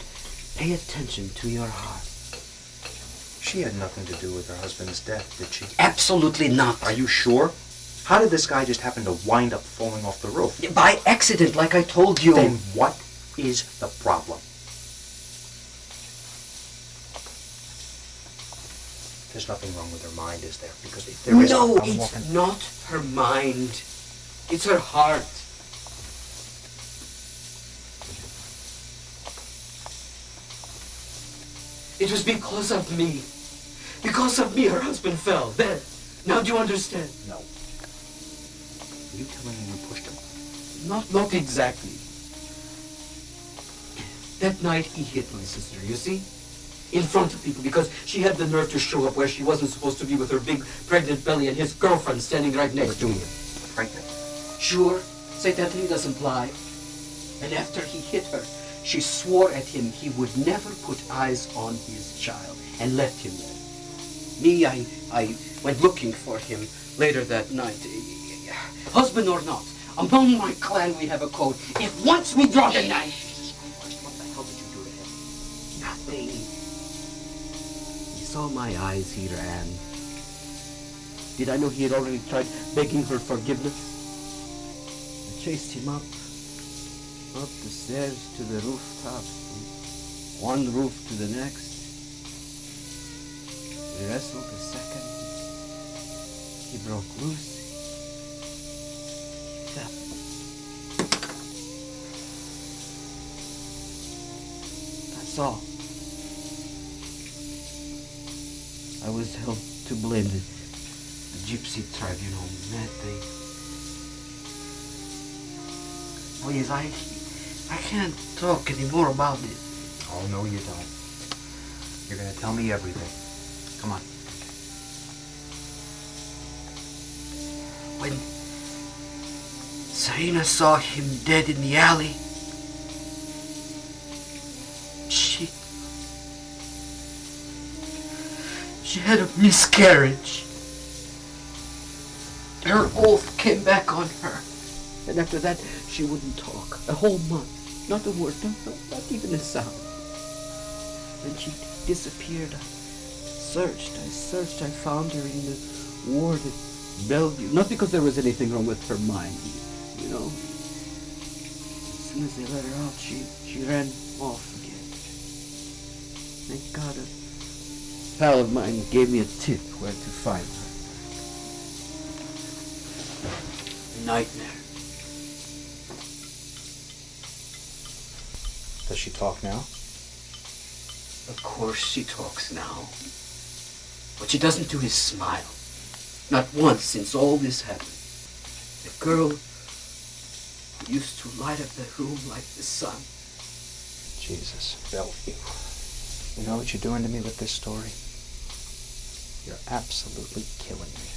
pay attention to your heart. She had nothing to do with her husband's death, did she? Absolutely not. Are you sure? How did this guy just happen to wind up falling off the roof? By accident, like I told you. Then what is the problem? There's nothing wrong with her mind, is there? Because if there is, no, I'm it's walking... not her mind. It's her heart. It was because of me. Because of me, her husband fell. There. Now do you understand? No. Are you telling me you pushed him? Not exactly. That night he hit my sister, you see? In front of people, because she had the nerve to show up where she wasn't supposed to be with her big pregnant belly and his girlfriend standing right next to him. Pregnant? Sure, certainly doesn't lie. And after he hit her, she swore at him he would never put eyes on his child and left him there. Me, I went looking for him later that night. Husband or not, among my clan we have a code. If once we draw the knife... What the hell did you do to him? Nothing. He saw my eyes, he ran. Did I know he had already tried begging her forgiveness? I chased him up the stairs to the rooftop, from one roof to the next. We wrestled a second. He broke loose. He fell. That's all. I was held to blame the gypsy tribe, you know, that they... Please, I can't talk anymore about it. Oh, no, you don't. You're going to tell me everything. Come on. When Serena saw him dead in the alley, she had a miscarriage. Her oath came back on her. And after that, she wouldn't talk. A whole month. Not a word, not even a sound. Then she disappeared. I searched. I found her in the ward at Bellevue. Not because there was anything wrong with her mind, you know. As soon as they let her out, she ran off again. Thank God a pal of mine gave me a tip where to find her. A nightmare. Does she talk now? Of course she talks now. What she doesn't do is smile. Not once since all this happened. The girl who used to light up the room like the sun. Jesus, Bellevue. You know what you're doing to me with this story? You're absolutely killing me.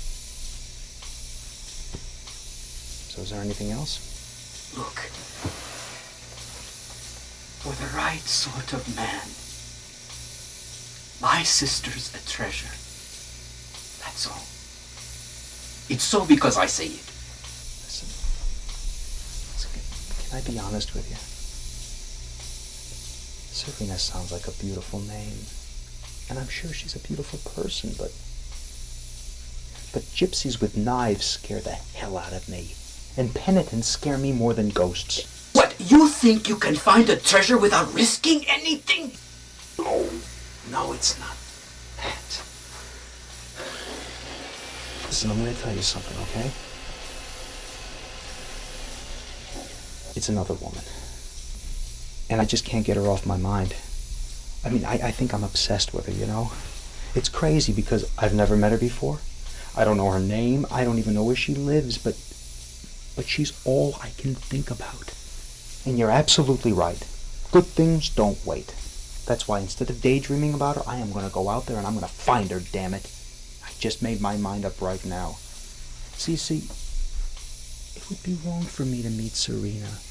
So is there anything else? Look. For the right sort of man, My sister's a treasure. That's all. It's so because I say it. Listen, can I be honest with you? Serena sounds like a beautiful name. And I'm sure she's a beautiful person, but gypsies with knives scare the hell out of me. And penitents scare me more than ghosts. What, you think you can find a treasure without risking anything? No, it's not that. Listen, I'm going to tell you something, okay? It's another woman. And I just can't get her off my mind. I mean, I think I'm obsessed with her, you know? It's crazy because I've never met her before. I don't know her name. I don't even know where she lives, but she's all I can think about. And you're absolutely right. Good things don't wait. That's why instead of daydreaming about her, I am going to go out there and I'm going to find her, damn it. I just made my mind up right now. See, it would be wrong for me to meet Serena.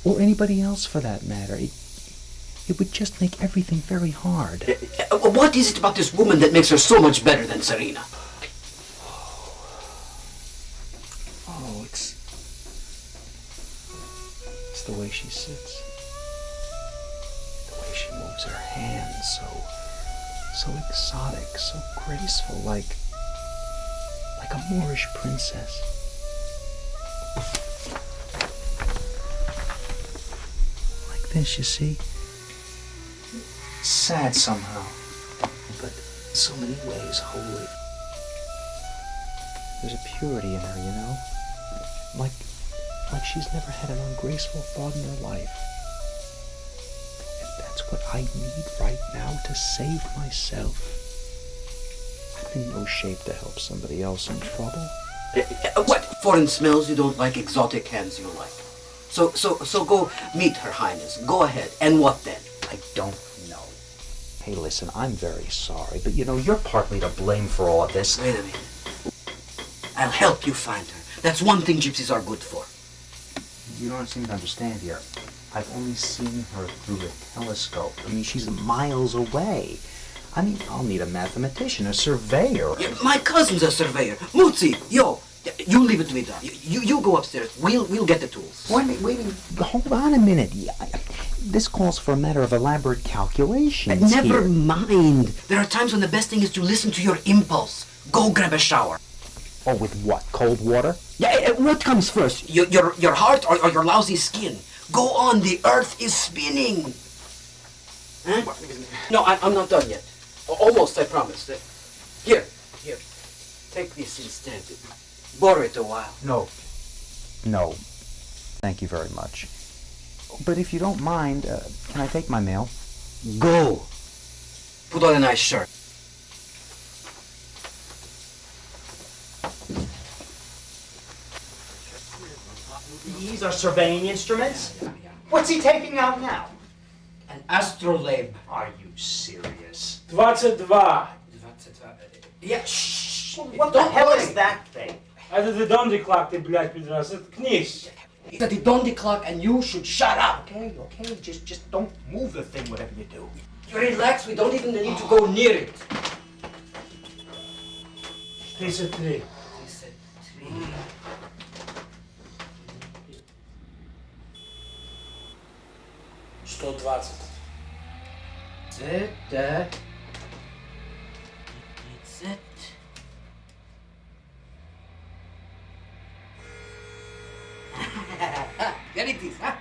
Or anybody else for that matter. It would just make everything very hard. What is it about this woman that makes her so much better than Serena? Oh, it's the way she sits. The way she moves her hands, so exotic, so graceful, like a Moorish princess. Like this, you see? Sad somehow, but in so many ways holy. There's a purity in her, you know? Like she's never had an ungraceful thought in her life. And that's what I need right now to save myself. I'm in no shape to help somebody else in trouble. What? Foreign smells you don't like, exotic hands you like. So go meet Her Highness. Go ahead. And what then? I don't know. Hey, listen, I'm very sorry, but you know, you're partly to blame for all of this. Wait a minute. I'll help you find her. That's one thing gypsies are good for. You don't seem to understand here. I've only seen her through a telescope. I mean, she's miles away. I mean, I'll need a mathematician, a surveyor. Yeah, my cousin's a surveyor. Mutzi, yo, you leave it to me, Doc. You go upstairs. We'll get the tools. Wait, hold on a minute. This calls for a matter of elaborate calculations. Never here. mind. There are times when the best thing is to listen to your impulse. Go grab a shower. Oh, with what? Cold water? Yeah, what comes first? Your heart or your lousy skin? Go on, the earth is spinning. Huh? No, I'm not done yet. Almost, I promise. Here. Take this instead. Borrow it a while. No. Thank you very much. But if you don't mind, can I take my mail? Go. Put on a nice shirt. These are surveying instruments? What's he taking out now? An astrolabe. Are you serious? 22. Yeah, shh. What the hell is that thing? Это the Dondi clock, ты, блядь, пидорас. Это книж. It's the Dondi clock and you should shut up. Okay, just don't move the thing, whatever you do. You relax, we don't even need to go near it. 33. 120. That's it. There it is, huh?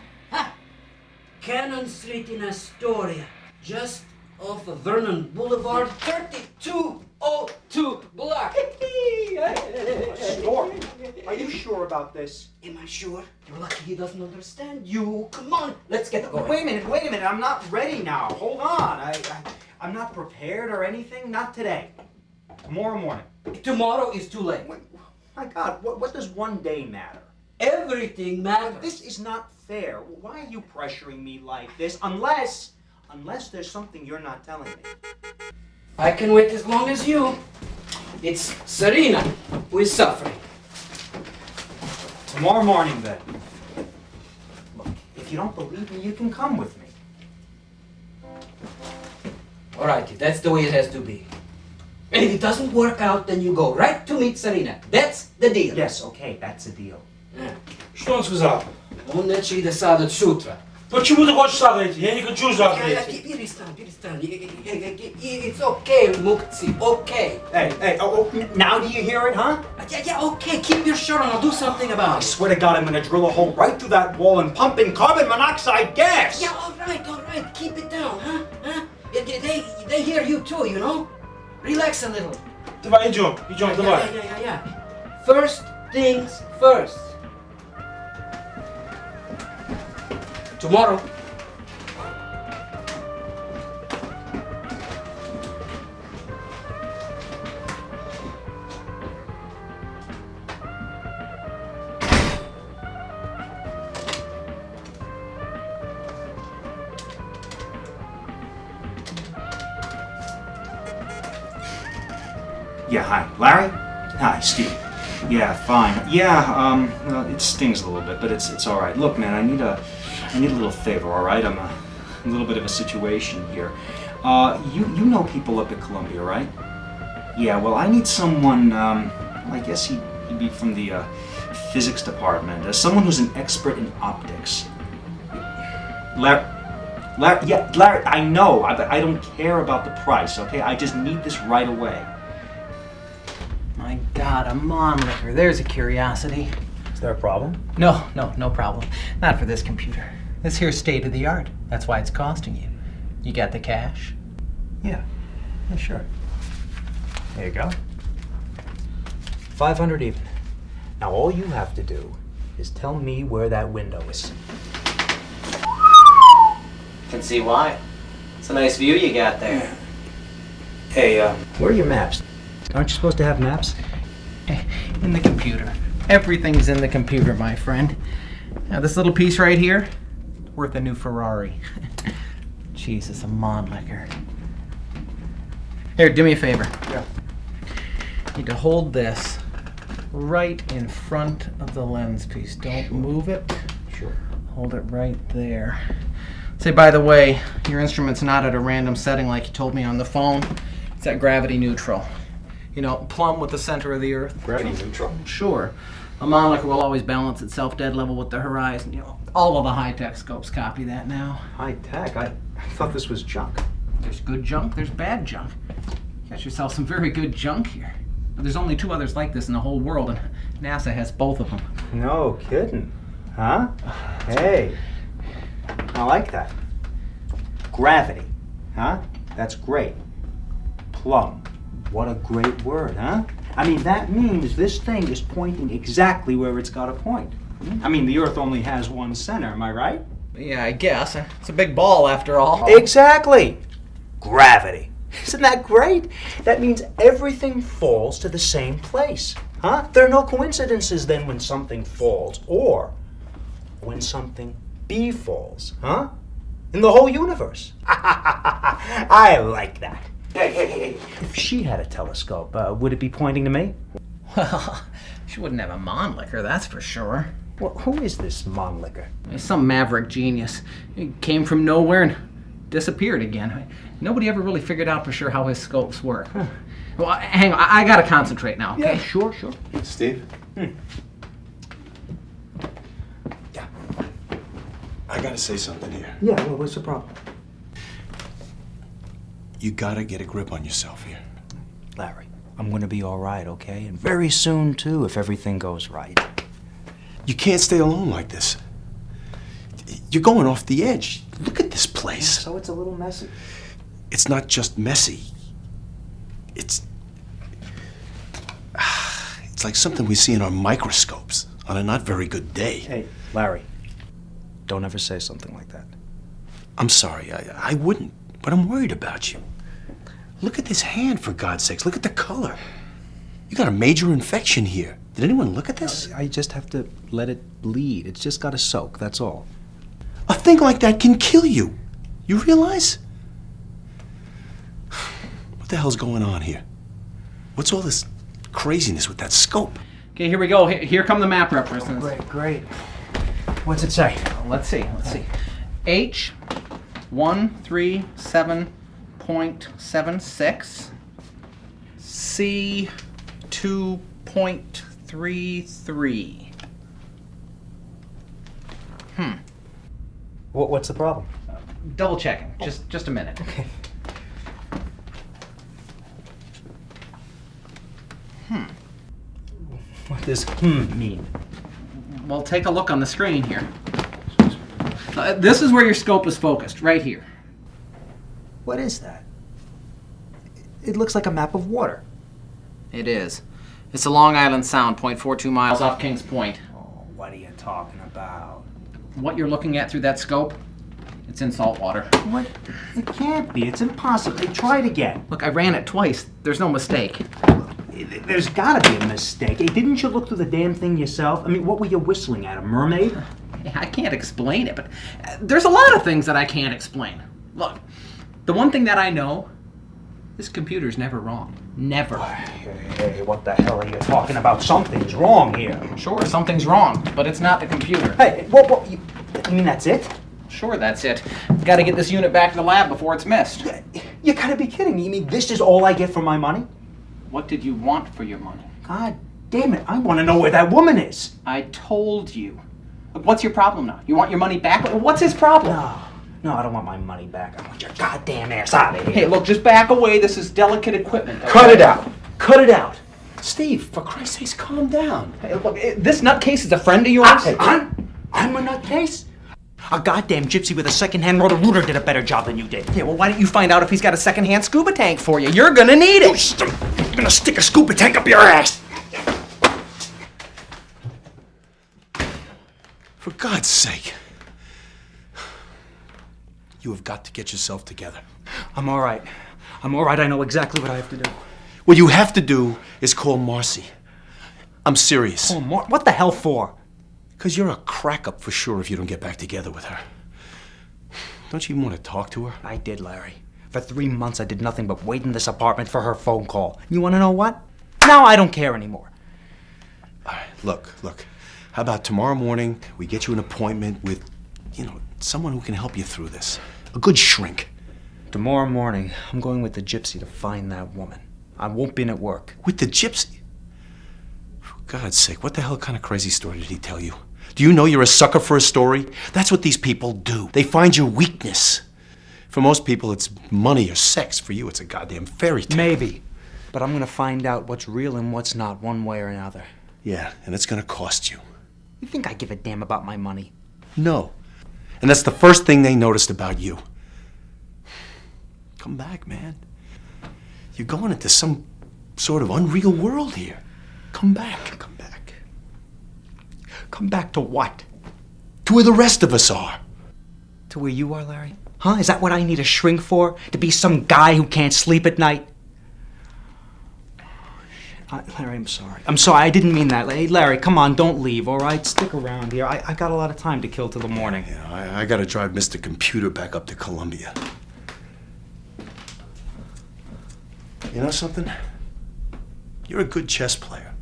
Cannon Street in Astoria, just off of Vernon Boulevard, 3202 block. Storm, are you sure about this? Am I sure? You're lucky he doesn't understand you. Come on, let's get going. Wait a minute, I'm not ready now. Hold on, I'm not prepared or anything, not today. Tomorrow morning. Tomorrow is too late. My God, what does one day matter? Everything matters. This is not fair. Why are you pressuring me like this? Unless there's something you're not telling me. I can wait as long as you. It's Serena who is suffering. Tomorrow morning, then. Look, if you don't believe me, you can come with me. Alrighty, that's the way it has to be. And if it doesn't work out, then you go right to meet Serena. That's the deal. Yes, okay, that's a deal. Что он сказал? Он neće da sada od sutra. Почему ты хочешь завтра идти? Я не хочу завтра идти. Перестань. It's okay, Mukci, okay. Hey, now do you hear it, huh? Yeah, okay, keep your shirt on, I'll do something about I it. swear to God, I'm gonna drill a hole right through that wall and pump in carbon monoxide gas! Yeah, all right, keep it down, huh? They hear you too, you know? Relax a little. Давай, идем, давай. Yeah. First things first. Tomorrow. Yeah, hi. Larry? Hi, Steve. Yeah, fine. Yeah, well, it stings a little bit, but it's all right. Look, man, I need a little favor, all right? I'm a little bit of a situation here. You know people up at Columbia, right? Yeah, well, I need someone, I guess he'd be from the physics department. Someone who's an expert in optics. Larry, I know. I don't care about the price, okay? I just need this right away. My God, a Monlicker. There's a curiosity. Is there a problem? No problem. Not for this computer. This here's state of the art. That's why it's costing you. You got the cash? Yeah, sure. There you go. 500 even. Now all you have to do is tell me where that window is. Can see why. It's a nice view you got there. Hey, where are your maps? Aren't you supposed to have maps? In the computer. Everything's in the computer, my friend. Now this little piece right here, worth a new Ferrari. Jesus, a Monlicker. Here, do me a favor. Yeah. You need to hold this right in front of the lens piece. Don't move it. Sure. Hold it right there. Say, by the way, your instrument's not at a random setting like you told me on the phone. It's at gravity neutral. You know, plumb with the center of the Earth. Gravity neutral? Sure. A Monlicker will always balance itself dead level with the horizon. You know, all of the high-tech scopes copy that now. High tech? I thought this was junk. There's good junk, there's bad junk. You got yourself some very good junk here. But there's only 2 others like this in the whole world, and NASA has both of them. No kidding. Huh? Hey, I like that. Gravity. Huh? That's great. Plumb. What a great word, huh? I mean, that means this thing is pointing exactly where it's got to point. I mean, the Earth only has one center, am I right? Yeah, I guess. It's a big ball, after all. Exactly. Gravity. Isn't that great? That means everything falls to the same place, huh? There are no coincidences then when something falls, or when something befalls, huh? In the whole universe. I like that. Hey. If she had a telescope, would it be pointing to me? Well, she wouldn't have a Monlicker, that's for sure. Well, who is this Monlicker? He's some maverick genius. He came from nowhere and disappeared again. Nobody ever really figured out for sure how his scopes work. Huh. Well, hang on, I gotta concentrate now, okay? Yeah, sure. Steve? Yeah. I gotta say something here. Yeah, well, what's the problem? You gotta get a grip on yourself here. Larry, I'm gonna be all right, okay? And very soon, too, if everything goes right. You can't stay alone like this. You're going off the edge. Look at this place. So it's a little messy. It's not just messy. It's like something we see in our microscopes on a not very good day. Hey, Larry, don't ever say something like that. I'm sorry, I wouldn't, but I'm worried about you. Look at this hand, for God's sakes. Look at the color. You got a major infection here. Did anyone look at this? I just have to let it bleed. It's just got to soak, that's all. A thing like that can kill you. You realize? What the hell's going on here? What's all this craziness with that scope? Okay, here we go. Here come the map references. Great. What's it say? Let's see. H137.1. 2.76. C 2.33. What's the problem? Double checking. Just a minute. Okay. What does mean? Well, take a look on the screen here. This is where your scope is focused, right here. What is that? It looks like a map of water. It is. It's a Long Island Sound, 0.42 miles off Kings Point. Oh, what are you talking about? What you're looking at through that scope, it's in salt water. What? It can't be. It's impossible. Hey, try it again. Look, I ran it twice. There's no mistake. There's gotta be a mistake. Hey, didn't you look through the damn thing yourself? I mean, what were you whistling at? A mermaid? I can't explain it, but there's a lot of things that I can't explain. Look, the one thing that I know, this computer's never wrong. Never. Hey, what the hell are you talking about? Something's wrong here. Sure, something's wrong, but it's not the computer. Hey, what, you mean that's it? Sure, that's it. Gotta get this unit back to the lab before it's missed. You gotta be kidding me. You mean this is all I get for my money? What did you want for your money? God damn it, I want to know where that woman is. I told you. Look, what's your problem now? You want your money back? What's his problem? No, I don't want my money back. I want your goddamn ass out of here. Hey, look, just back away. This is delicate equipment. Okay? Cut it out. Cut it out. Steve, for Christ's sakes, calm down. Hey, look, this nutcase is a friend of yours? I'm a nutcase? A goddamn gypsy with a second-hand rotor-rooter did a better job than you did. Yeah, well, why don't you find out if he's got a second-hand scuba tank for you? You're gonna need it. I'm gonna stick a scuba tank up your ass. For God's sake. You have got to get yourself together. I'm all right. I'm all right. I know exactly what I have to do. What you have to do is call Marcy. I'm serious. Oh, what the hell for? Because you're a crack-up for sure if you don't get back together with her. Don't you even want to talk to her? I did, Larry. For 3 months, I did nothing but wait in this apartment for her phone call. You want to know what? Now I don't care anymore. All right, look. How about tomorrow morning we get you an appointment with, someone who can help you through this. A good shrink. Tomorrow morning, I'm going with the gypsy to find that woman. I won't be in at work. With the gypsy? For God's sake, what the hell kind of crazy story did he tell you? Do you know you're a sucker for a story? That's what these people do. They find your weakness. For most people, it's money or sex. For you, it's a goddamn fairy tale. Maybe. But I'm gonna find out what's real and what's not, one way or another. Yeah, and it's gonna cost you. You think I give a damn about my money? No. And that's the first thing they noticed about you. Come back, man. You're going into some sort of unreal world here. Come back. Come back. Come back to what? To where the rest of us are. To where you are, Larry? Huh? Is that what I need a shrink for? To be some guy who can't sleep at night? Larry, I'm sorry. I'm sorry, I didn't mean that. Hey, Larry, come on, don't leave, all right? Stick around here. I got a lot of time to kill till the morning. Yeah, I gotta drive Mr. Computer back up to Columbia. You know something? You're a good chess player,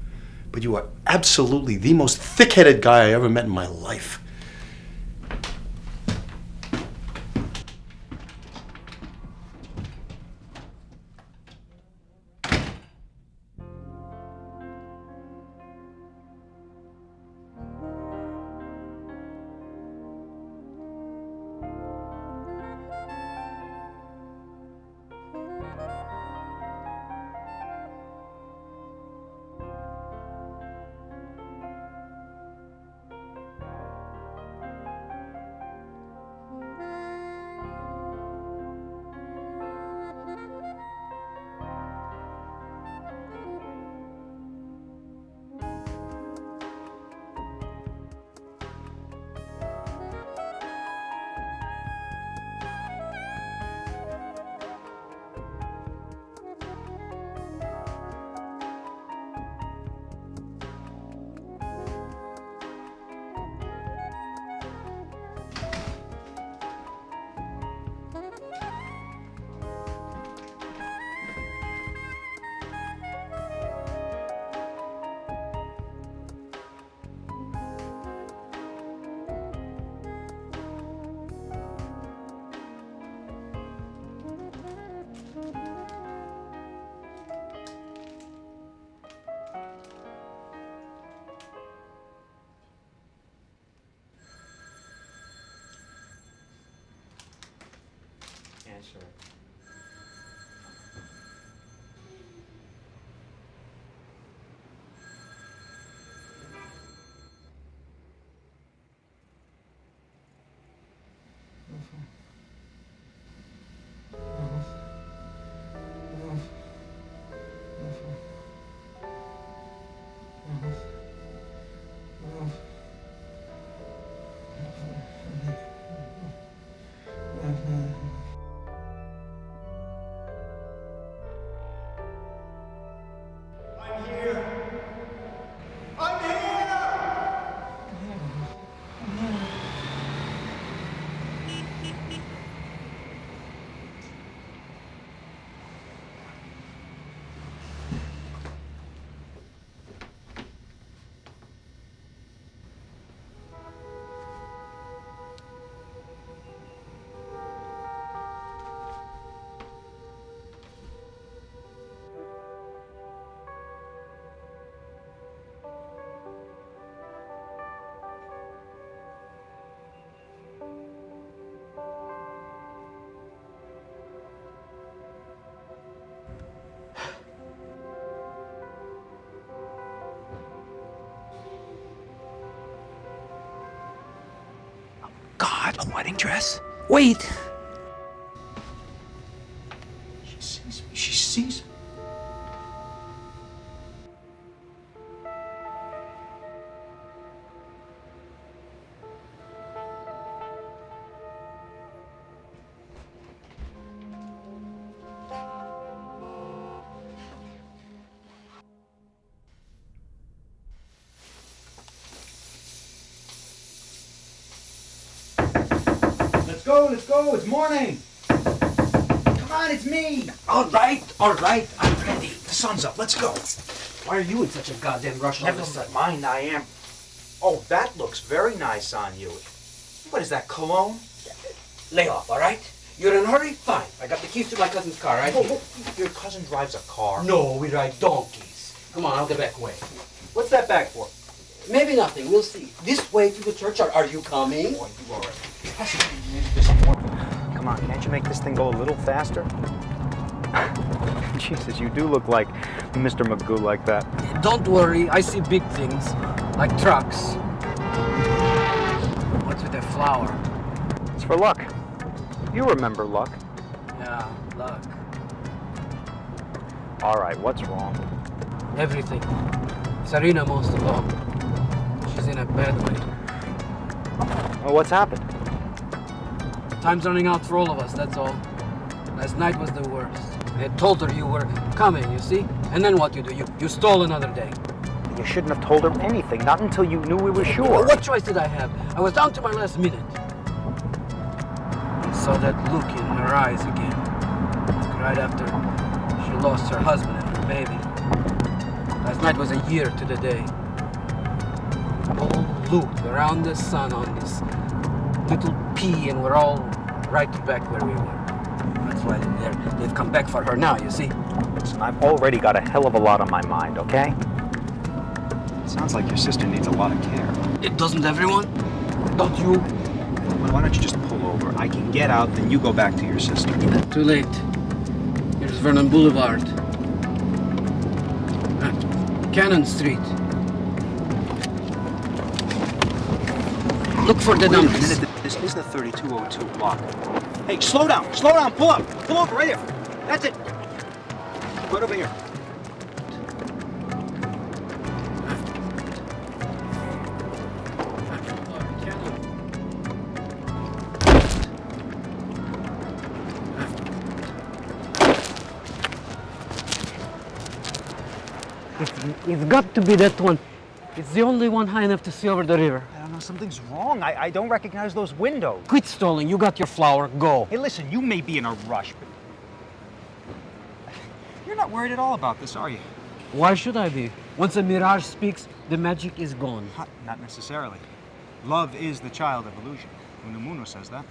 but you are absolutely the most thick-headed guy I ever met in my life. sure. God, a wedding dress? Wait! She sees me. She sees me. Let's go, it's morning! Come on, it's me! All right, I'm ready. The sun's up, let's go! Why are you in such a goddamn rush all of a Never sudden? mind, I am. Oh, that looks very nice on you. What is that, cologne? Lay off, all right? You're in a hurry? Fine. I got the keys to my cousin's car, right? Oh, your cousin drives a car. No, we ride donkeys. Come on, out the back way. What's that bag for? Maybe nothing, we'll see. This way to the church, are you coming? Boy, you are Come on, can't you make this thing go a little faster? Jesus, you do look like Mr. Magoo like that. Don't worry, I see big things, like trucks. What's with the flower? It's for luck. You remember luck. Yeah, luck. All right, what's wrong? Everything. Sarina most of all. She's in a bad way. Well, what's happened? Time's running out for all of us, that's all. Last night was the worst. I had told her you were coming, you see? And then what you do? You stole another day. You shouldn't have told her anything, not until you knew we were sure. What choice did I have? I was down to my last minute. I saw that look in her eyes again. Right after she lost her husband and her baby. Last night was a year to the day. All looped around the sun on this little pea, and we're all right back where we were. That's why they've come back for her now, you see? Listen, I've already got a hell of a lot on my mind, okay? Sounds like your sister needs a lot of care. It doesn't everyone? Don't you? Well, why don't you just pull over? I can get out, then you go back to your sister. Too late. Here's Vernon Boulevard. Cannon Street. Look for the numbers. This is the 3202 block. Hey, slow down, pull up. Pull over right here. That's it. Right over here. It's got to be that one. It's the only one high enough to see over the river. I don't know, something's wrong. I don't recognize those windows. Quit stalling. You got your flower. Go. Hey, listen, you may be in a rush, but you're not worried at all about this, are you? Why should I be? Once a mirage speaks, the magic is gone. Not necessarily. Love is the child of illusion. Unamuno says that.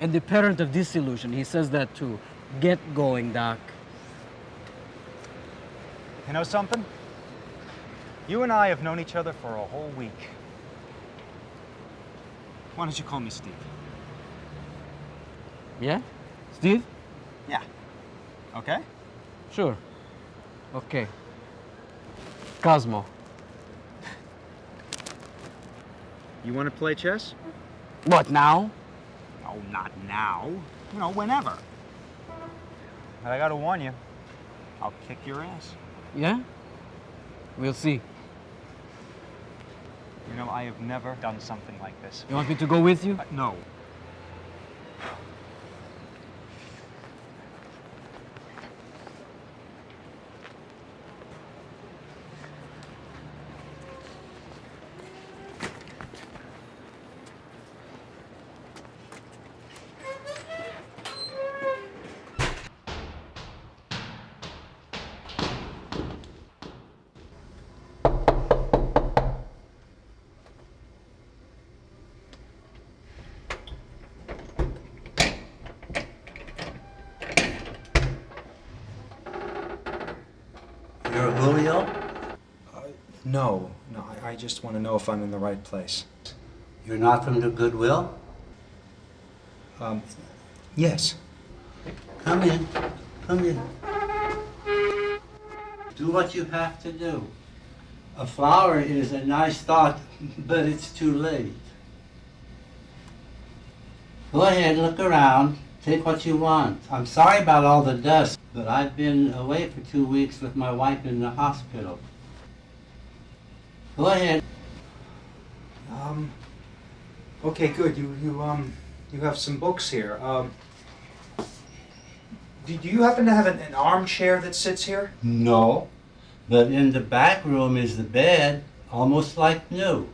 And the parent of disillusion, he says that too. Get going, Doc. You know something? You and I have known each other for a whole week. Why don't you call me Steve? Yeah? Steve? Yeah. Okay? Sure. Okay. Cosmo. You want to play chess? What, now? No, not now. You know, whenever. But I gotta warn you, I'll kick your ass. Yeah? We'll see. You know, I have never done something like this. You want me to go with you? No. You're Julio? No, I just want to know if I'm in the right place. You're not from the Goodwill? Yes. Come in. Come in. Do what you have to do. A flower is a nice thought, but it's too late. Go ahead, look around. Take what you want. I'm sorry about all the dust, but I've been away for 2 weeks with my wife in the hospital. Go ahead. Okay, good. You have some books here. Do you happen to have an armchair that sits here? No, but in the back room is the bed, almost like new.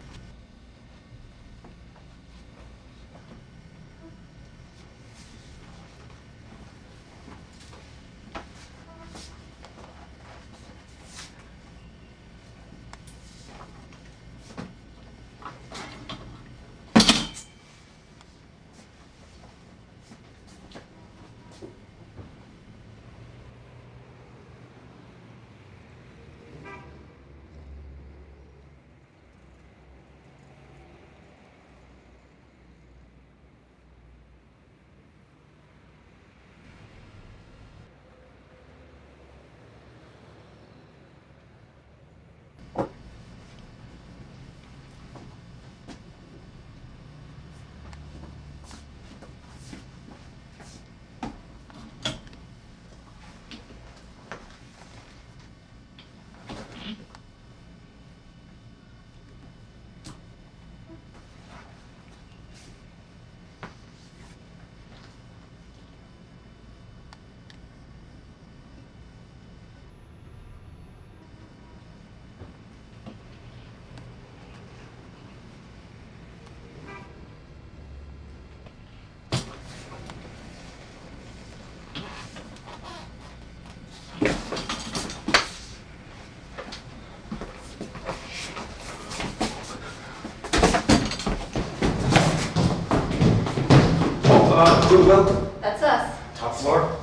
Goodwill? That's us. Top floor?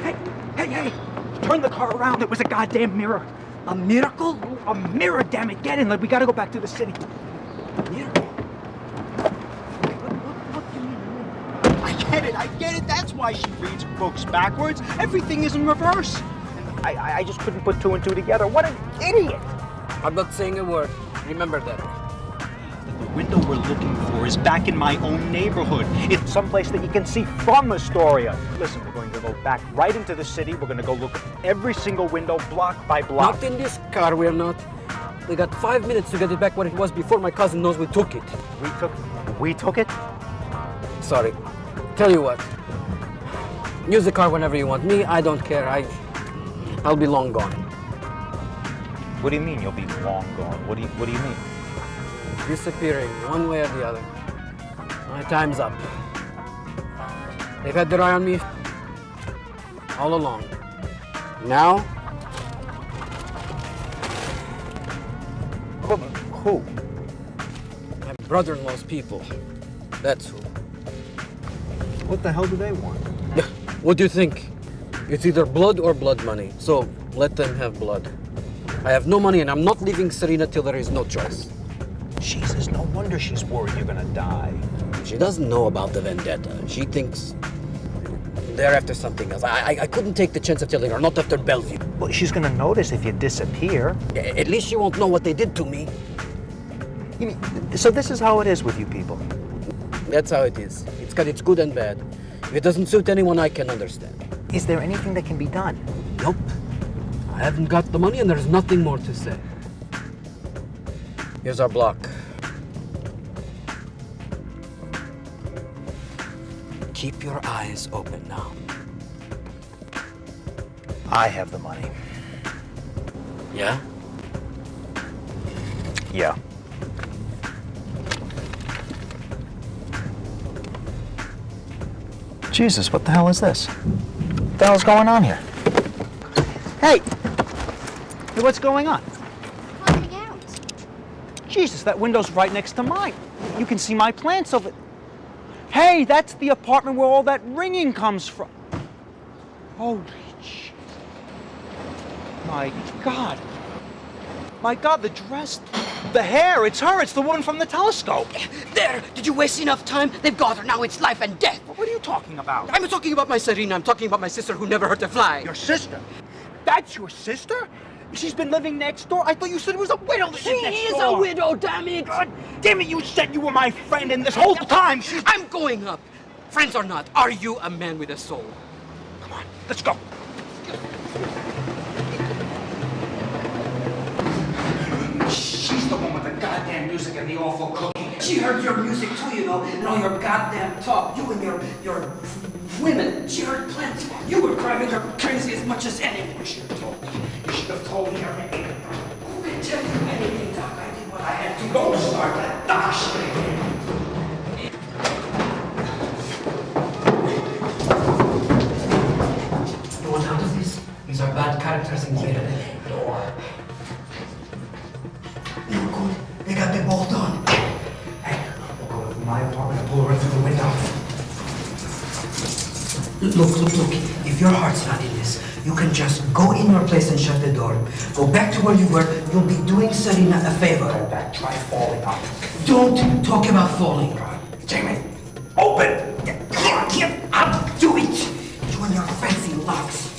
Hey! Turn the car around. It was a goddamn mirror. A miracle? A mirror, damn it. Get in. We gotta go back to the city. Miracle? I get it. That's why she reads books backwards. Everything is in reverse. I just couldn't put two and two together. What an idiot. I'm not saying a word. Remember that. The window we're looking for is back in my own neighborhood. It's someplace that you can see from Astoria. Listen, we're going to go back right into the city. We're going to go look at every single window, block by block. Not in this car, we're not. We got 5 minutes to get it back what it was before my cousin knows we took it. We took it? Sorry. Tell you what. Use the car whenever you want. Me, I don't care. I'll be long gone. What do you mean you'll be long gone? What do you mean? Disappearing, one way or the other. My time's up. They've had their eye on me all along. Now? Who? My brother-in-law's people. That's who. What the hell do they want? What do you think? It's either blood or blood money. So let them have blood. I have no money and I'm not leaving Serena till there is no choice. Jesus, no wonder she's worried you're gonna die. She doesn't know about the vendetta. She thinks they're after something else. I couldn't take the chance of telling her, not after Bellevue. Well, she's gonna notice if you disappear. At least she won't know what they did to me. You mean, so this is how it is with you people? That's how it is. It's got its good and bad. If it doesn't suit anyone, I can understand. Is there anything that can be done? Nope. I haven't got the money and there's nothing more to say. Here's our block. Keep your eyes open now. I have the money. Yeah? Yeah. Jesus, what the hell is this? What the hell's going on here? Hey! Hey, what's going on? Finding out. Jesus, that window's right next to mine. You can see my plants over... Hey, that's the apartment where all that ringing comes from. Holy shit. My God. My God, the dress, the hair, it's her. It's the woman from the telescope. There! Did you waste enough time? They've got her. Now it's life and death. What are you talking about? I'm talking about my Serena. I'm talking about my sister who never hurt a fly. Your sister? That's your sister? She's been living next door? I thought you said it was a widow that lived next door. She is a widow, damn it! God damn it, you said you were my friend, and this whole time she's... I'm going up. Friends or not, are you a man with a soul? Come on, let's go. She's the one with the goddamn music and the awful cooking. She heard your music too, you know, and all your goddamn talk. You and your women. She heard plenty. You were driving her crazy as much as anything. You should have told me. You should have told me everything. Who can tell you anything, Doc? I did what I had to. Don't start that Doc You want out of this? These are bad characters in here. Door. No good. They got the bolt on. Hey, we'll go to my apartment and pull her through the window. Look. If your heart's not in this, you can just go in your place and shut the door. Go back to where you were. You'll be doing Serena a favor. Go back, try falling up. Don't talk about falling. Damn it. Open! I'll do it. You and your fancy locks.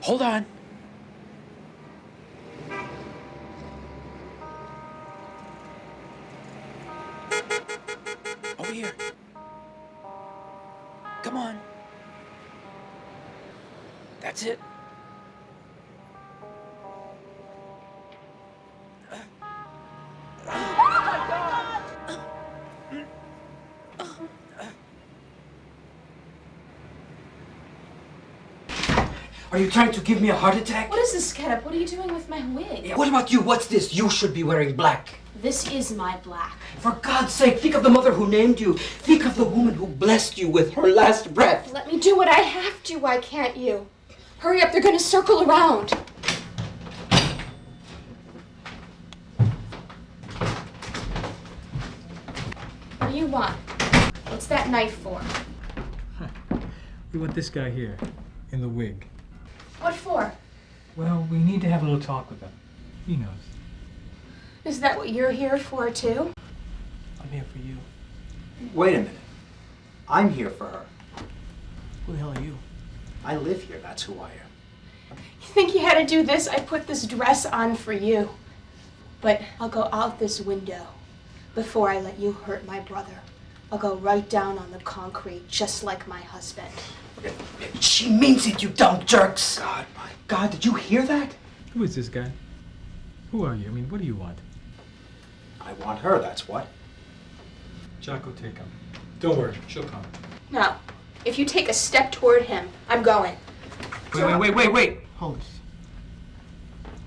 Hold on. Over here. Come on. That's it. Are you trying to give me a heart attack? What is this getup? What are you doing with my wig? What about you? What's this? You should be wearing black. This is my black. For God's sake, think of the mother who named you. Think of the woman who blessed you with her last breath. Let me do what I have to. Why can't you? Hurry up, they're gonna circle around. What do you want? What's that knife for? We want this guy here, in the wig. What for? Well, we need to have a little talk with him. He knows. Is that what you're here for, too? I'm here for you. Wait a minute. I'm here for her. Who the hell are you? I live here, that's who I am. You think you had to do this? I put this dress on for you. But I'll go out this window before I let you hurt my brother. I'll go right down on the concrete, just like my husband. She means it, you dumb jerks. God, my God, did you hear that? Who is this guy? Who are you? I mean, what do you want? I want her, that's what. Jocko, take him. Don't worry, she'll come. No. If you take a step toward him, I'm going. Wait. Hold it.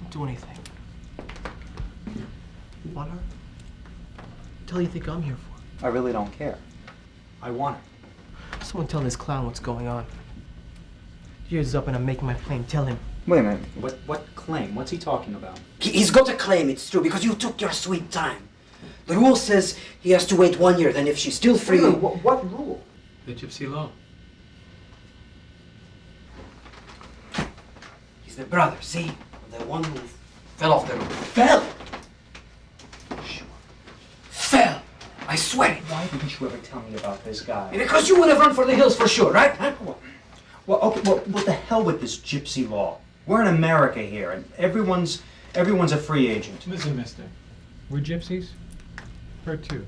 Don't do anything. You want her? What the hell do you think I'm here for? I really don't care. I want her. Someone tell this clown what's going on. Here's up and I'm making my claim. Tell him. Wait a minute. What claim? What's he talking about? He's got a claim, it's true, because you took your sweet time. The rule says he has to wait 1 year, then if she's still free... What rule? The gypsy law. He's the brother, see? The one who fell off the roof. Fell? Sure. Fell! I swear it. Why didn't you ever tell me about this guy? Because you would have run for the hills for sure, right? Huh? Well, okay, well, what the hell with this gypsy law? We're in America here, and everyone's a free agent. Listen, mister. We're gypsies. Her too.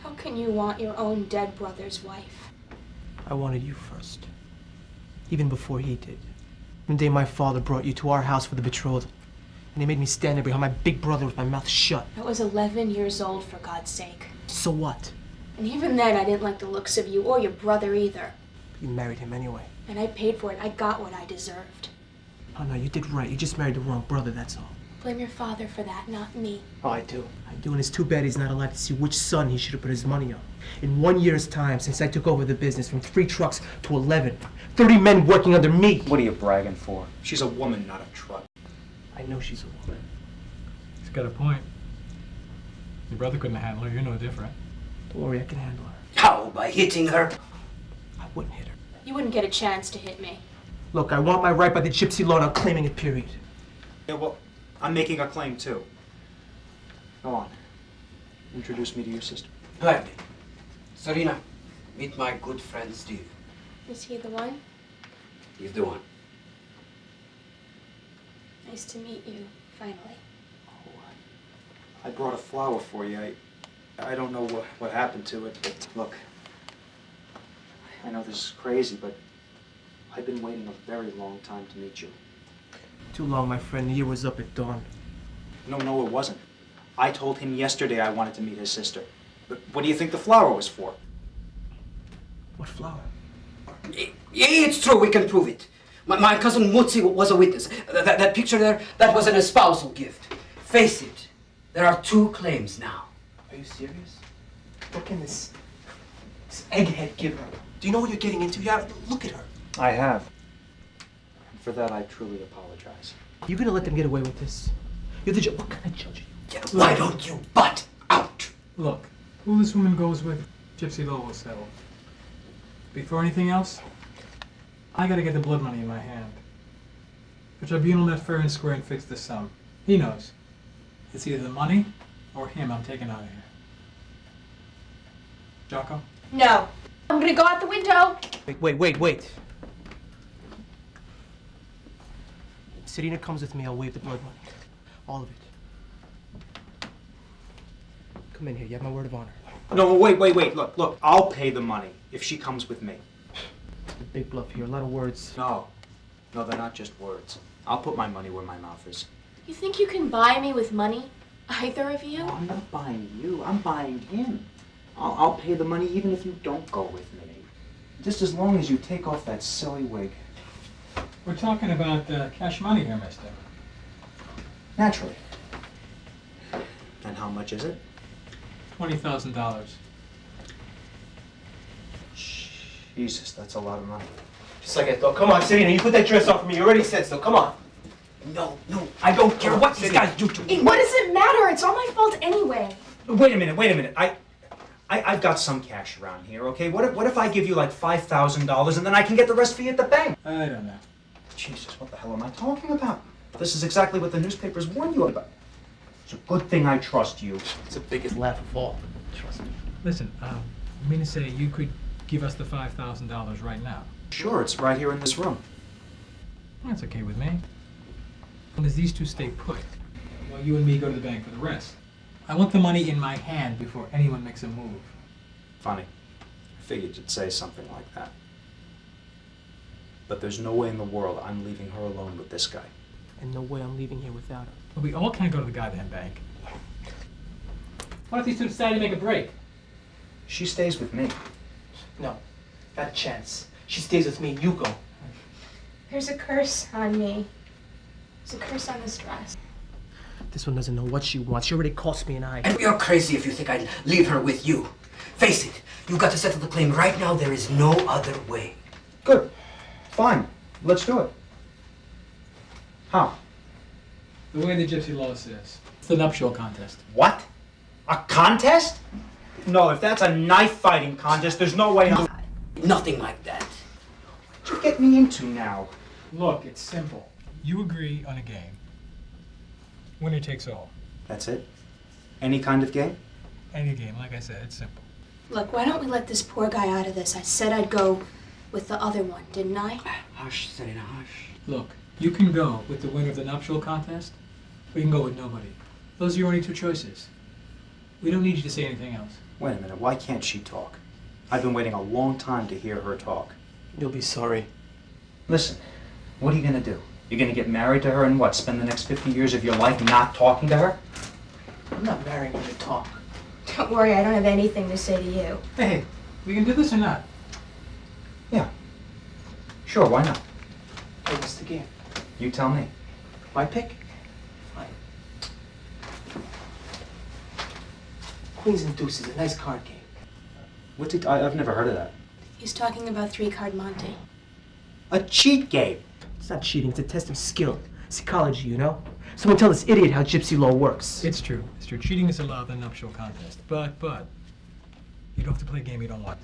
How can you want your own dead brother's wife? I wanted you first. Even before he did. The day my father brought you to our house for the betrothal. And he made me stand there behind my big brother with my mouth shut. I was 11 years old, for God's sake. So what? And even then, I didn't like the looks of you or your brother either. You married him anyway. And I paid for it. I got what I deserved. Oh no, you did right. You just married the wrong brother, that's all. Blame your father for that, not me. Oh, I do. I do, and it's too bad he's not allowed to see which son he should have put his money on. In 1 year's time, since I took over the business from 3 trucks to 11, 30 men working under me. What are you bragging for? She's a woman, not a truck. I know she's a woman. He's got a point. Your brother couldn't handle her. You're no different. Don't worry, I can handle her. How? By hitting her? I wouldn't hit her. You wouldn't get a chance to hit me. Look, I want my right by the gypsy law, and I'm claiming it, period. Yeah, well, I'm making a claim too. Go on. Introduce me to your sister. Gladly. Serena, meet my good friend Steve. Is he the one? He's the one. Nice to meet you, finally. I brought a flower for you. I don't know what happened to it, but look. I know this is crazy, but I've been waiting a very long time to meet you. Too long, my friend. The year was up at dawn. No, it wasn't. I told him yesterday I wanted to meet his sister. But what do you think the flower was for? What flower? It's true, we can prove it. My cousin Mutzi was a witness. That picture there, that was an espousal gift. Face it, there are 2 claims now. Are you serious? What can this egghead give her? Do you know what you're getting into? Yeah, look at her. I have. And for that, I truly apologize. You gonna let them get away with this? You're the judge. What kind of judge are you? Yeah, why don't you butt out? Look, who this woman goes with, gypsy law will settle. Before anything else, I gotta get the blood money in my hand. The tribunal met fair and square and fixed the sum. He knows. It's either the money or him I'm taking out of here. Jocko? No. I'm gonna go out the window. Wait. Serena comes with me, I'll waive the blood money. All of it. Come in here, you have my word of honor. No, wait. Look, I'll pay the money if she comes with me. A big bluff here, a lot of words. No, they're not just words. I'll put my money where my mouth is. You think you can buy me with money? Either of you? No, I'm not buying you. I'm buying him. I'll pay the money even if you don't go with me. Just as long as you take off that silly wig. We're talking about cash money here, mister. Naturally. And how much is it? $20,000. Jesus, that's a lot of money. Just like I thought. Come on, Serena, you put that dress on for me. You already said so. Come on. No, I don't care what these guys do to me. What does it matter? It's all my fault anyway. Wait a minute. I've got some cash around here, okay? What if I give you like $5,000 and then I can get the rest for you at the bank? I don't know. Jesus, what the hell am I talking about? This is exactly what the newspapers warn you about. It's a good thing I trust you. It's the biggest laugh of all. Trust me. Listen, I mean to say you could give us the $5,000 right now. Sure, it's right here in this room. That's okay with me. As long as these 2 stay put, while you and me go to the bank for the rest. I want the money in my hand before anyone makes a move. Funny. I figured you'd say something like that. But there's no way in the world I'm leaving her alone with this guy. And no way I'm leaving here without her. But we all can't go to the goddamn bank. What if these 2 decide to make a break? She stays with me. No, not a chance. She stays with me and you go. There's a curse on me. There's a curse on this dress. This one doesn't know what she wants. She already cost me an eye. And you're crazy if you think I'd leave her with you. Face it, you've got to settle the claim right now. There is no other way. Good. Fine. Let's do it. How? The way the Gypsy Law says. It's the nuptial contest. What? A contest? No, if that's a knife fighting contest, there's no way I'm... Nothing like that. What you get me into now? Look, it's simple. You agree on a game. Winner takes all. That's it? Any kind of game? Any game, like I said, it's simple. Look, why don't we let this poor guy out of this? I said I'd go with the other one, didn't I? Hush, Serena, hush. Look, you can go with the winner of the nuptial contest, or you can go with nobody. Those are your only two choices. We don't need you to say anything else. Wait a minute, why can't she talk? I've been waiting a long time to hear her talk. You'll be sorry. Listen, what are you gonna do? You're gonna get married to her and what, spend the next 50 years of your life not talking to her? I'm not marrying you to talk. Don't worry, I don't have anything to say to you. Hey, we can do this or not? Yeah. Sure, why not? Hey, what's the game? You tell me. My pick? Fine. Queens and deuces, a nice card game. What's it? I've never heard of that. He's talking about three-card Monte. A cheat game. It's not cheating, it's a test of skill. Psychology, you know? Someone tell this idiot how Gypsy Law works. It's true. It's true. Cheating is allowed in the nuptial contest. But, you don't have to play a game you don't want.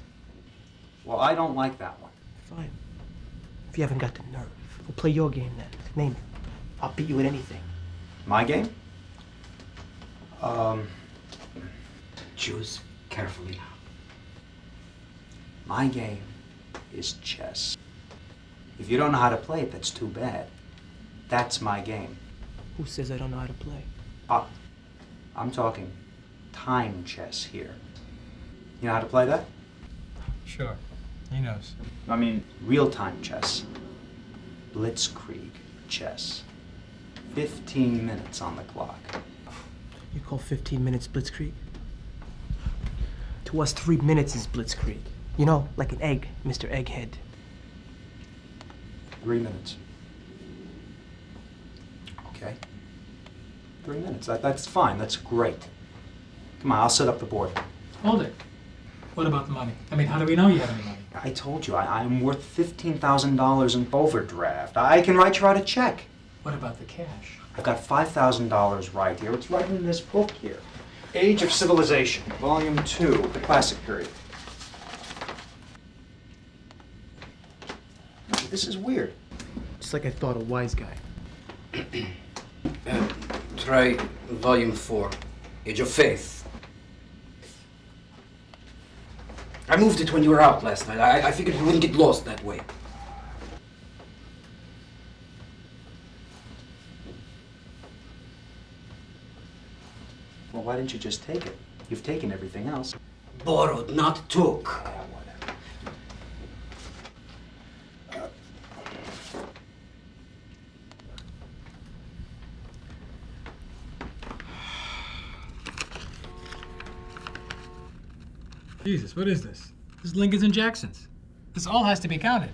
Well, I don't like that one. Fine. If you haven't got the nerve, we'll play your game then. Name it. I'll beat you at anything. My game? Choose carefully now. My game is chess. If you don't know how to play it, that's too bad. That's my game. Who says I don't know how to play? I'm talking time chess here. You know how to play that? Sure. He knows. I mean, real-time chess. Blitzkrieg chess. 15 minutes on the clock. You call 15 minutes blitzkrieg? To us, 3 minutes is blitzkrieg. You know, like an egg, Mr. Egghead. 3 minutes. Okay. 3 minutes. That's fine. That's great. Come on, I'll set up the board. Hold it. What about the money? I mean, how do we know you have any money? I told you, I'm worth $15,000 in overdraft. I can write you out a check. What about the cash? I've got $5,000 right here. It's right in this book here. Age of Civilization, Volume 2, the Classic Period. This is weird. Just like I thought, a wise guy. Try Volume 4, Age of Faith. I moved it when you were out last night. I figured you wouldn't get lost that way. Well, why didn't you just take it? You've taken everything else. Borrowed, not took. Whatever. Jesus, what is this? This is Lincoln's and Jackson's. This all has to be counted.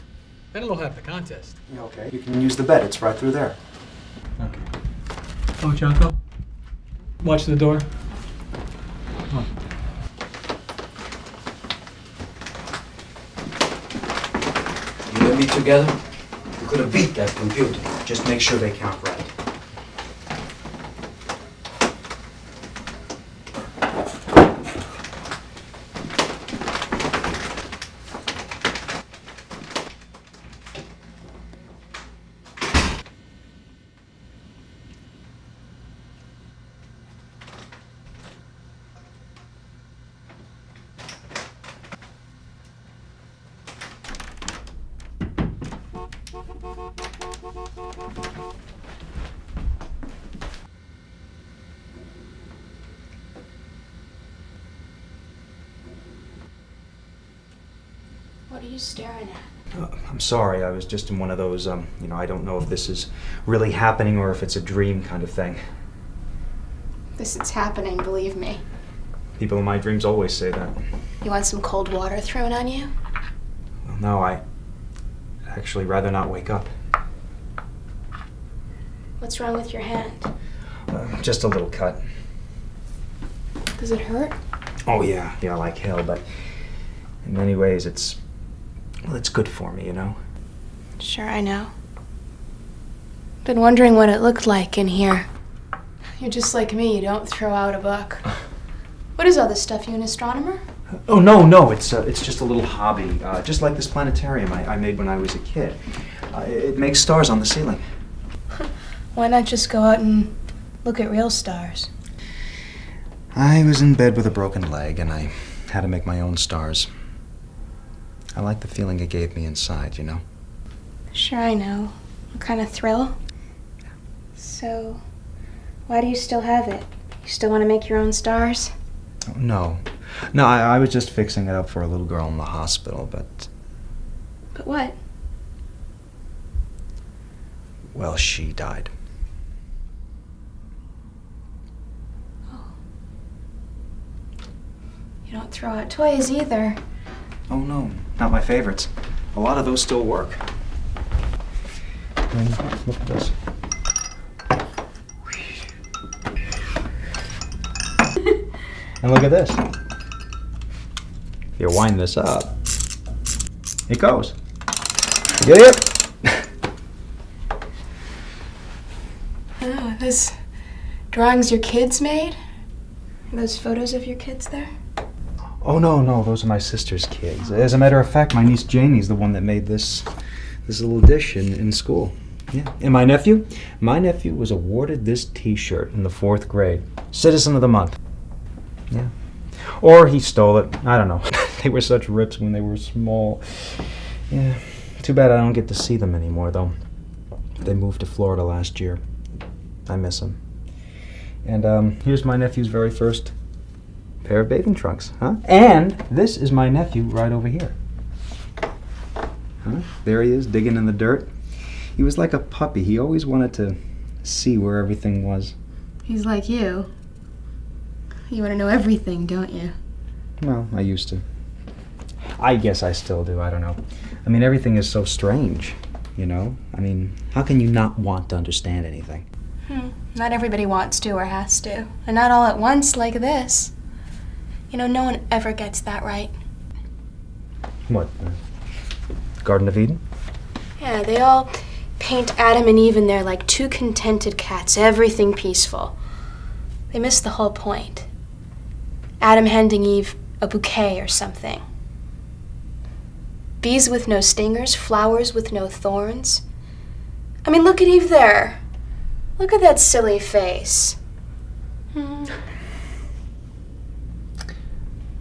Then it'll have the contest. Yeah, okay. You can use the bet. It's right through there. Okay. Oh, Chanko. Watch the door. Come on. You and me together, we could have beat that computer. Just make sure they count right. What are you staring at? I'm sorry, I was just in one of those, I don't know if this is really happening or if it's a dream kind of thing. This is happening, believe me. People in my dreams always say that. You want some cold water thrown on you? Well, no, I actually rather not wake up. What's wrong with your hand? Just a little cut. Does it hurt? Oh, yeah, like hell, but in many ways it's Well, it's good for me, you know? Sure, I know. Been wondering what it looked like in here. You're just like me, you don't throw out a book. What is all this stuff? You an astronomer? Oh, no, it's just a little hobby. Just like this planetarium I made when I was a kid. It makes stars on the ceiling. Why not just go out and look at real stars? I was in bed with a broken leg, and I had to make my own stars. I like the feeling it gave me inside, you know? Sure, I know. What kind of thrill? So, why do you still have it? You still want to make your own stars? Oh, no. No, I was just fixing it up for a little girl in the hospital, but... But what? Well, she died. You don't throw out toys either. Oh, no. Not my favorites. A lot of those still work. And look at this. And look at this. If you wind this up, it goes. Yep. Oh, those drawings your kids made? Are those photos of your kids there? Oh, no, those are my sister's kids. As a matter of fact, my niece Janie's the one that made this little dish in school. Yeah. And my nephew? My nephew was awarded this t-shirt in the 4th grade. Citizen of the Month. Yeah. Or he stole it. I don't know. They were such rips when they were small. Yeah. Too bad I don't get to see them anymore, though. They moved to Florida last year. I miss them. And here's my nephew's very first pair of bathing trunks, huh? And this is my nephew right over here. Huh? There he is, digging in the dirt. He was like a puppy. He always wanted to see where everything was. He's like you. You want to know everything, don't you? Well, I used to. I guess I still do. I don't know. I mean, everything is so strange, you know? I mean, how can you not want to understand anything? Not everybody wants to or has to. And not all at once like this. You know, no one ever gets that right. What? Garden of Eden? Yeah, they all paint Adam and Eve in there like two contented cats, everything peaceful. They miss the whole point. Adam handing Eve a bouquet or something. Bees with no stingers, flowers with no thorns. I mean, look at Eve there. Look at that silly face.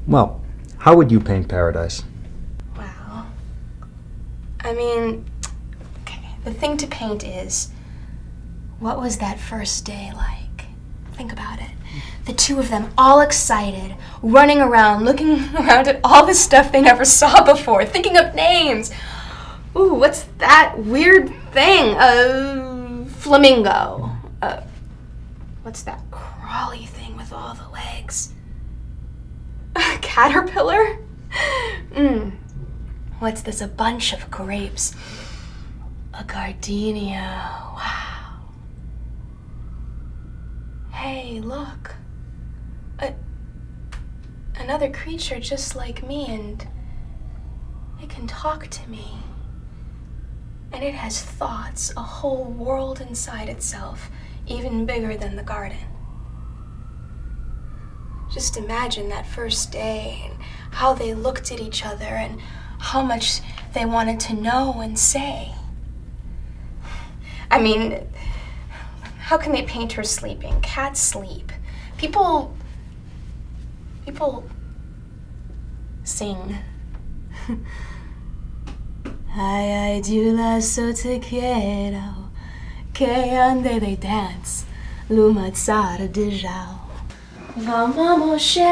Well, how would you paint paradise? Wow. I mean, okay, the thing to paint is, what was that first day like? Think about it. The two of them all excited, running around, looking around at all the stuff they never saw before, thinking up names. Ooh, what's that weird thing? Flamingo. What's that crawly thing with all the legs? A caterpillar? What's this? A bunch of grapes. A gardenia. Wow. Hey, look. Another creature just like me, and it can talk to me. And it has thoughts, a whole world inside itself, even bigger than the garden. Just imagine that first day and how they looked at each other and how much they wanted to know and say. I mean, how can they paint her sleeping? Cats sleep. People sing. Ay, Jula, so te quiero, que ande they dance, lumatzara de jao. Vamos, Moshe.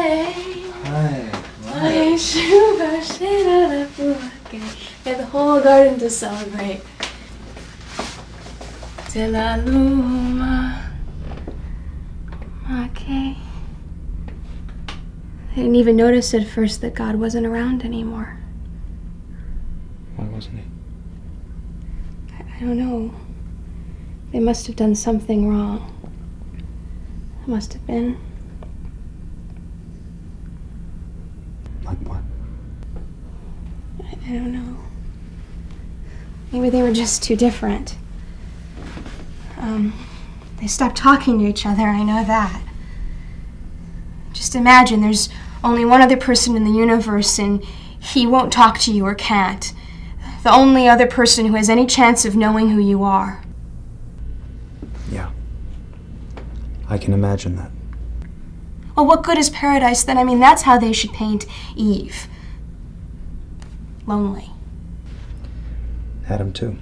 Ay, Shuba, Shira, the Fuake. Get the whole garden to celebrate. De la luma. Okay. I didn't even notice at first that God wasn't around anymore. Why wasn't he? I don't know. They must have done something wrong. It must have been. Like what? I don't know. Maybe they were just too different. They stopped talking to each other, I know that. Just imagine there's only one other person in the universe and he won't talk to you or can't. The only other person who has any chance of knowing who you are. Yeah. I can imagine that. Well, what good is paradise then? I mean, that's how they should paint Eve. Lonely. Adam, too.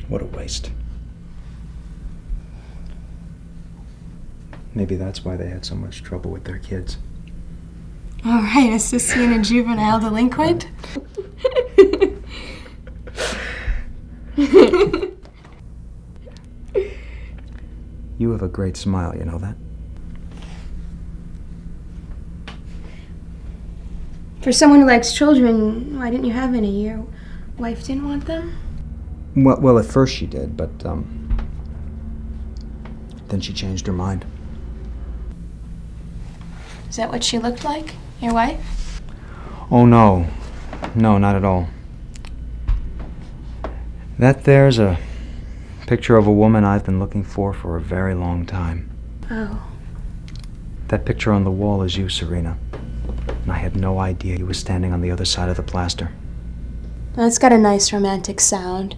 What a waste. Maybe that's why they had so much trouble with their kids. All right, is this scene a juvenile delinquent? You have a great smile, you know that? For someone who likes children, why didn't you have any? Your wife didn't want them? Well, at first she did, but then she changed her mind. Is that what she looked like? Your wife? Oh, no. No, not at all. That there's a picture of a woman I've been looking for a very long time. Oh. That picture on the wall is you, Serena. And I had no idea you were standing on the other side of the plaster. Well, it's got a nice romantic sound.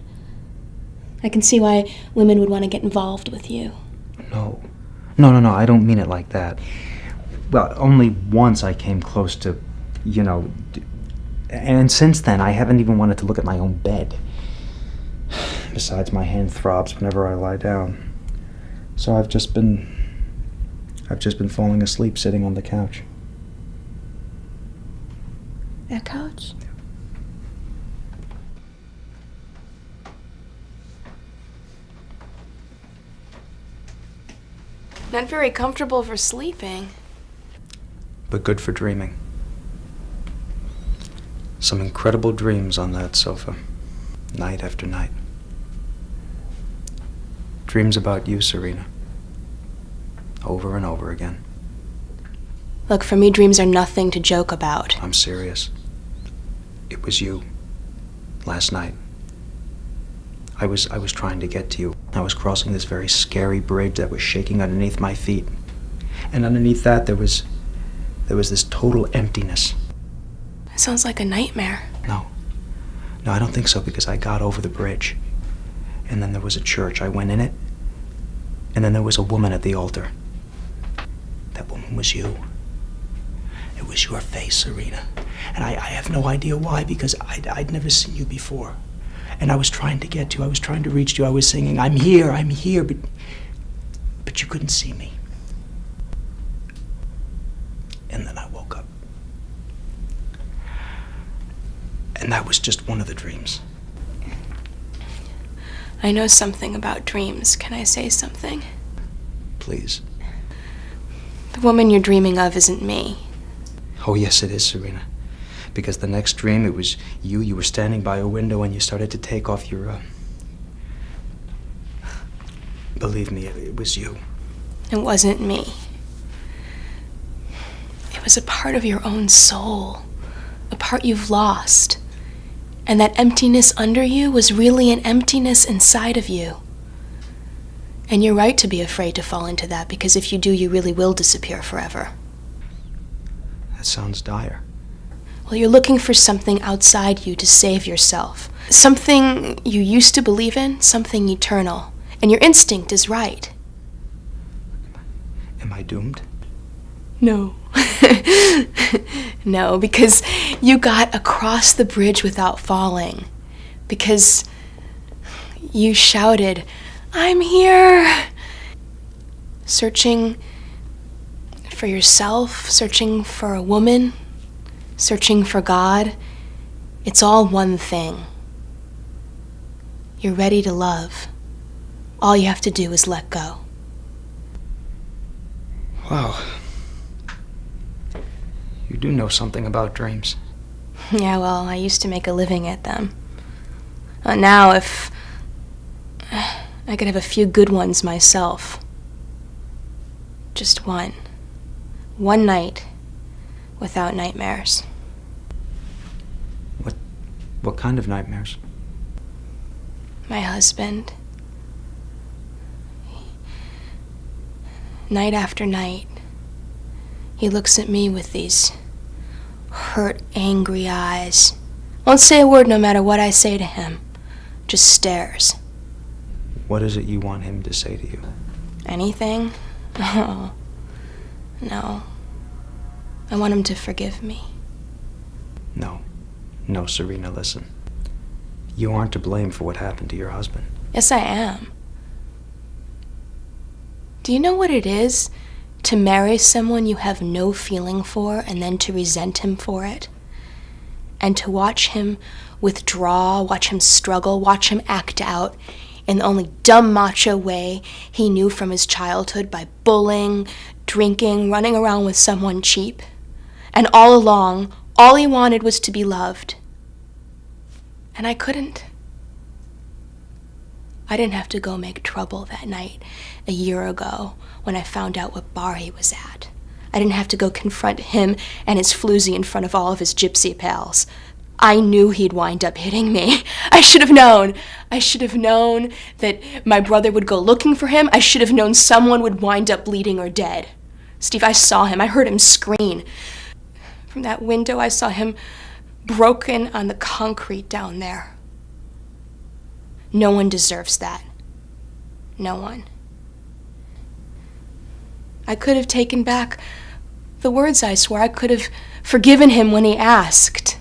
I can see why women would want to get involved with you. No, I don't mean it like that. Well, only once I came close to, and since then I haven't even wanted to look at my own bed. Besides, my hand throbs whenever I lie down. So I've just been falling asleep sitting on the couch. That couch? Not very comfortable for sleeping. But good for dreaming. Some incredible dreams on that sofa, night after night. Dreams about you, Serena. Over and over again. Look, for me, dreams are nothing to joke about. I'm serious. It was you. Last night. I was trying to get to you. I was crossing this very scary bridge that was shaking underneath my feet. And underneath that, there was this total emptiness. It sounds like a nightmare. No, I don't think so, because I got over the bridge. And then there was a church. I went in it. And then there was a woman at the altar. That woman was you. It was your face, Serena. And I have no idea why, because I'd never seen you before. And I was trying to get to you. I was trying to reach you. I was singing, I'm here, but you couldn't see me. And then I woke up. And that was just one of the dreams. I know something about dreams. Can I say something? Please. The woman you're dreaming of isn't me. Oh, yes, it is, Serena. Because the next dream, it was you. You were standing by a window and you started to take off your, Believe me, it was you. It wasn't me. It was a part of your own soul. A part you've lost. And that emptiness under you was really an emptiness inside of you. And you're right to be afraid to fall into that, because if you do, you really will disappear forever. That sounds dire. Well, you're looking for something outside you to save yourself. Something you used to believe in, something eternal. And your instinct is right. Am I doomed? No. No, because you got across the bridge without falling. Because you shouted, I'm here! Searching for yourself, searching for a woman, searching for God. It's all one thing. You're ready to love. All you have to do is let go. Wow. You do know something about dreams. Yeah, well, I used to make a living at them. Now, if I could have a few good ones myself. Just one. One night without nightmares. What kind of nightmares? My husband. Night after night, he looks at me with these hurt, angry eyes. Won't say a word no matter what I say to him. Just stares. What is it you want him to say to you? Anything? Oh, no. I want him to forgive me. No. No, Serena, listen. You aren't to blame for what happened to your husband. Yes, I am. Do you know what it is to marry someone you have no feeling for and then to resent him for it? And to watch him withdraw, watch him struggle, watch him act out in the only dumb macho way he knew from his childhood by bullying, drinking, running around with someone cheap. And all along, all he wanted was to be loved. And I couldn't. I didn't have to go make trouble that night a year ago when I found out what bar he was at. I didn't have to go confront him and his floozy in front of all of his gypsy pals. I knew he'd wind up hitting me. I should have known. I should have known that my brother would go looking for him. I should have known someone would wind up bleeding or dead. Steve, I saw him. I heard him scream. From that window, I saw him broken on the concrete down there. No one deserves that. No one. I could have taken back the words I swore. I could have forgiven him when he asked.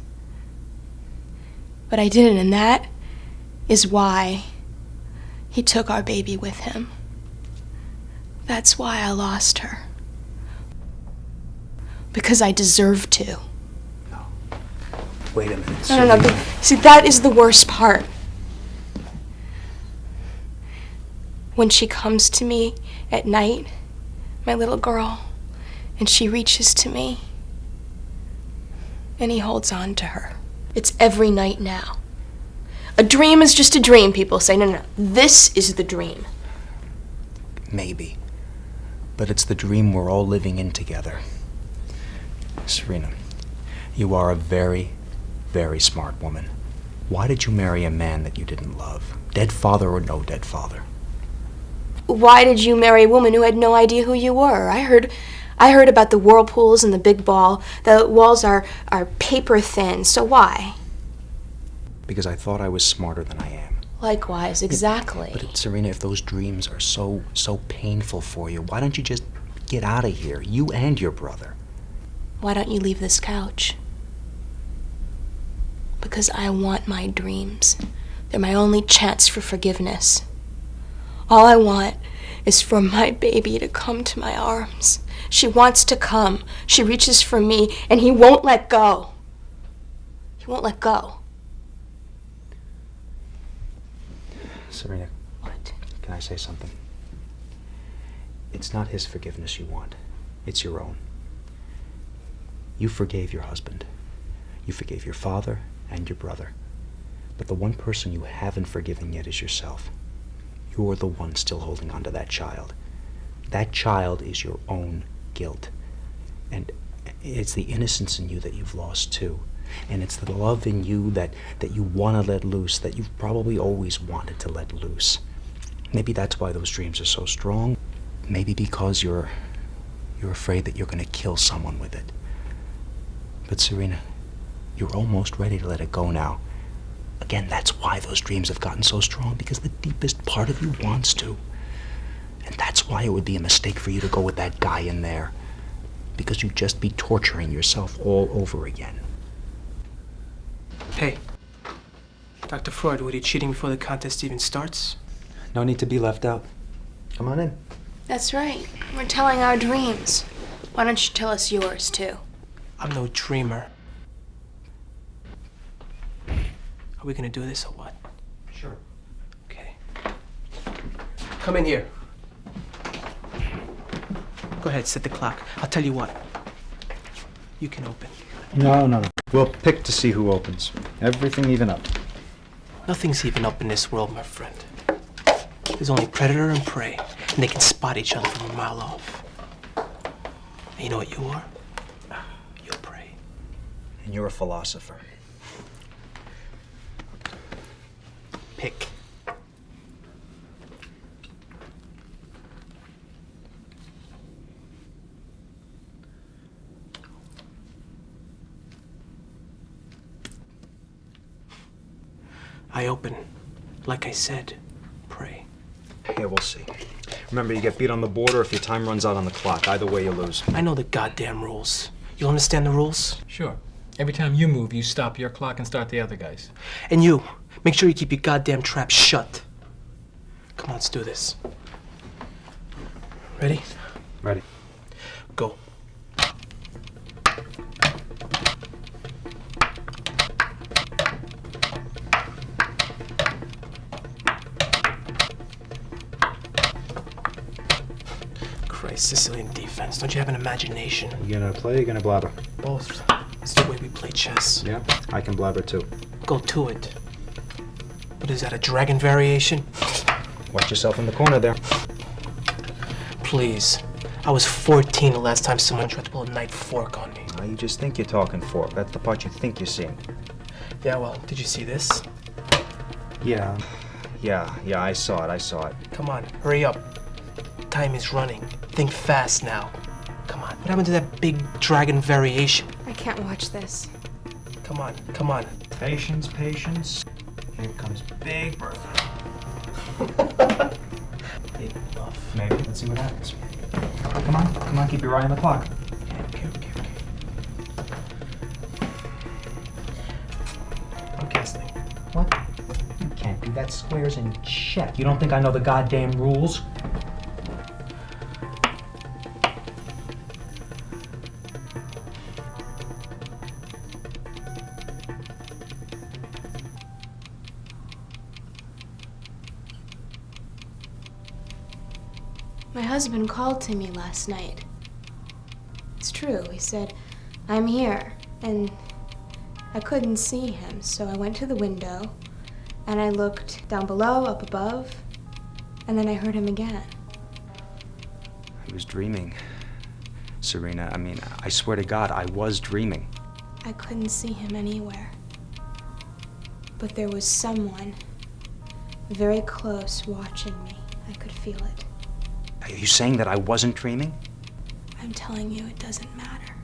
But I didn't, and that is why he took our baby with him. That's why I lost her. Because I deserved to. Wait a minute. No. See, that is the worst part. When she comes to me at night, my little girl, and she reaches to me, and he holds on to her. It's every night now. A dream is just a dream, people say. No. This is the dream. Maybe. But it's the dream we're all living in together. Serena, you are a very, very smart woman. Why did you marry a man that you didn't love? Dead father or no dead father? Why did you marry a woman who had no idea who you were? I heard about the whirlpools and the big ball. The walls are paper thin, so why? Because I thought I was smarter than I am. Likewise, exactly. But Serena, if those dreams are so painful for you, why don't you just get out of here, you and your brother? Why don't you leave this couch? Because I want my dreams. They're my only chance for forgiveness. All I want is for my baby to come to my arms. She wants to come. She reaches for me, and he won't let go. He won't let go. Serena. What? Can I say something? It's not his forgiveness you want. It's your own. You forgave your husband. You forgave your father and your brother. But the one person you haven't forgiven yet is yourself. You're the one still holding on to that child. That child is your own guilt. And it's the innocence in you that you've lost too. And it's the love in you that you want to let loose, that you've probably always wanted to let loose. Maybe that's why those dreams are so strong. Maybe because you're afraid that you're going to kill someone with it. But Serena, you're almost ready to let it go now. Again, that's why those dreams have gotten so strong, because the deepest part of you wants to. And that's why it would be a mistake for you to go with that guy in there. Because you'd just be torturing yourself all over again. Hey, Dr. Freud, were you cheating before the contest even starts? No need to be left out. Come on in. That's right. We're telling our dreams. Why don't you tell us yours, too? I'm no dreamer. Are we gonna do this or what? Sure. Okay. Come in here. Go ahead, set the clock. I'll tell you what. You can open. No. We'll pick to see who opens. Everything even up. Nothing's even up in this world, my friend. There's only predator and prey, and they can spot each other from a mile off. And you know what you are? You're prey. And you're a philosopher. I open. Like I said, pray. Yeah, we'll see. Remember, you get beat on the border if your time runs out on the clock. Either way, you lose. I know the goddamn rules. You understand the rules? Sure. Every time you move, you stop your clock and start the other guys. And you, make sure you keep your goddamn trap shut. Come on, let's do this. Ready? Ready. Go. Christ, Sicilian defense. Don't you have an imagination? You gonna play or you gonna blabber? Both. It's the way we play chess. Yeah, I can blabber too. Go to it. What is that, a dragon variation? Watch yourself in the corner there. Please. I was 14 the last time someone tried to pull a knife fork on me. Now, you just think you're talking fork. That's the part you think you're seeing. Yeah, well, did you see this? Yeah, I saw it. Come on, hurry up. Time is running. Think fast now. Come on. What happened to that big dragon variation? I can't watch this. Come on, come on. Patience, patience. Here comes Big Bertha. Big bluff. Maybe. Let's see what happens. Come on, keep your eye on the clock. Okay. I'm canceling. What? You can't do that. Squares in check. You don't think I know the goddamn rules? My husband called to me last night. It's true. He said, "I'm here." And I couldn't see him, so I went to the window and I looked down below, up above, and then I heard him again. I was dreaming, Serena. I mean, I swear to God, I was dreaming. I couldn't see him anywhere. But there was someone very close watching me. I could feel it. Are you saying that I wasn't dreaming? I'm telling you, it doesn't matter.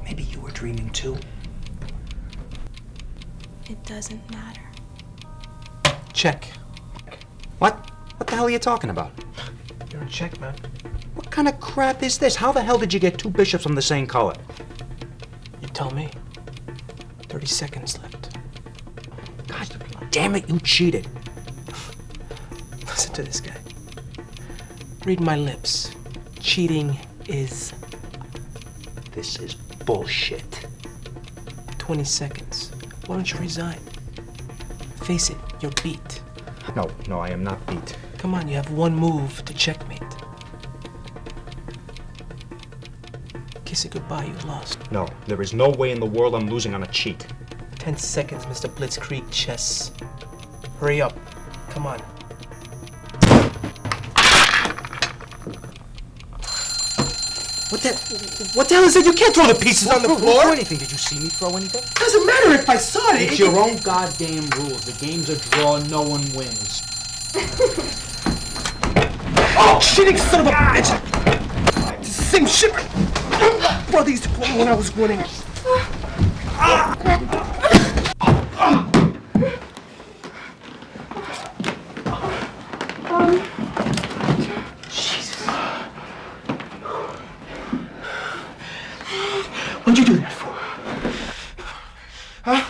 Maybe you were dreaming too. It doesn't matter. Check. What? What the hell are you talking about? You're in check, man. What kind of crap is this? How the hell did you get two bishops from the same color? You tell me. 30 seconds left. God damn it, you cheated. Listen to this guy. Read my lips. Cheating is... This is bullshit. 20 seconds. Why don't you resign? Face it, you're beat. No, I am not beat. Come on, you have one move to checkmate. Kiss it goodbye, you've lost. No, there is no way in the world I'm losing on a cheat. 10 seconds, Mr. Blitzkrieg Chess. Hurry up. Come on. What the hell is it? You can't throw the pieces on the floor! Throw anything. Did you see me throw anything? Doesn't matter if I saw it. It's your own goddamn rules. The game's a draw, no one wins. Oh, cheating son of a bitch! It's the same shit. Brother used to call me when I was winning. What'd you do that for? Huh?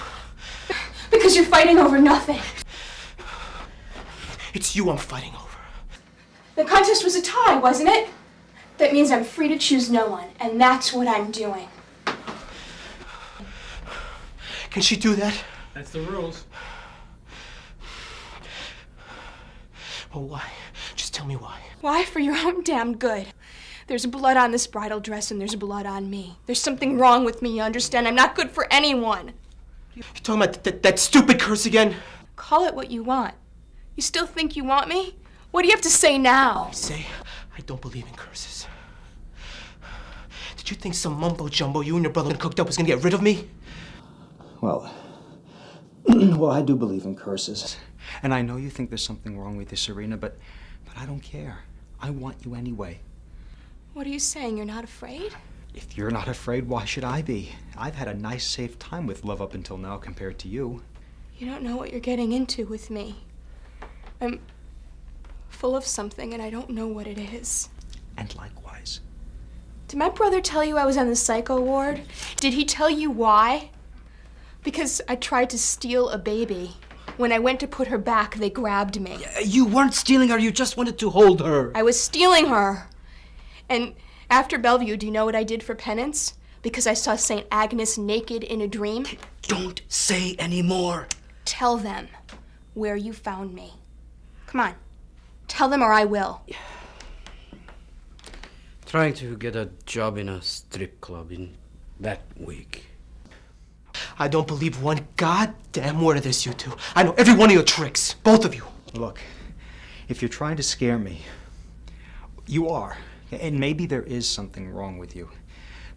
Because you're fighting over nothing. It's you I'm fighting over. The contest was a tie, wasn't it? That means I'm free to choose no one, and that's what I'm doing. Can she do that? That's the rules. Well, why? Just tell me why. Why? For your own damn good. There's blood on this bridal dress and there's blood on me. There's something wrong with me, you understand? I'm not good for anyone. You talking about that stupid curse again? Call it what you want. You still think you want me? What do you have to say now? I say, I don't believe in curses. Did you think some mumbo-jumbo you and your brother cooked up was gonna get rid of me? Well, well, I do believe in curses. And I know you think there's something wrong with you, Serena, but I don't care. I want you anyway. What are you saying? You're not afraid? If you're not afraid, why should I be? I've had a nice, safe time with love up until now compared to you. You don't know what you're getting into with me. I'm full of something and I don't know what it is. And likewise. Did my brother tell you I was on the psycho ward? Did he tell you why? Because I tried to steal a baby. When I went to put her back, they grabbed me. You weren't stealing her, you just wanted to hold her. I was stealing her. And after Bellevue, do you know what I did for penance? Because I saw St. Agnes naked in a dream? Don't say any more. Tell them where you found me. Come on. Tell them or I will. Trying to get a job in a strip club in that week. I don't believe one goddamn word of this, you two. I know every one of your tricks. Both of you. Look, if you're trying to scare me, you are. And maybe there is something wrong with you.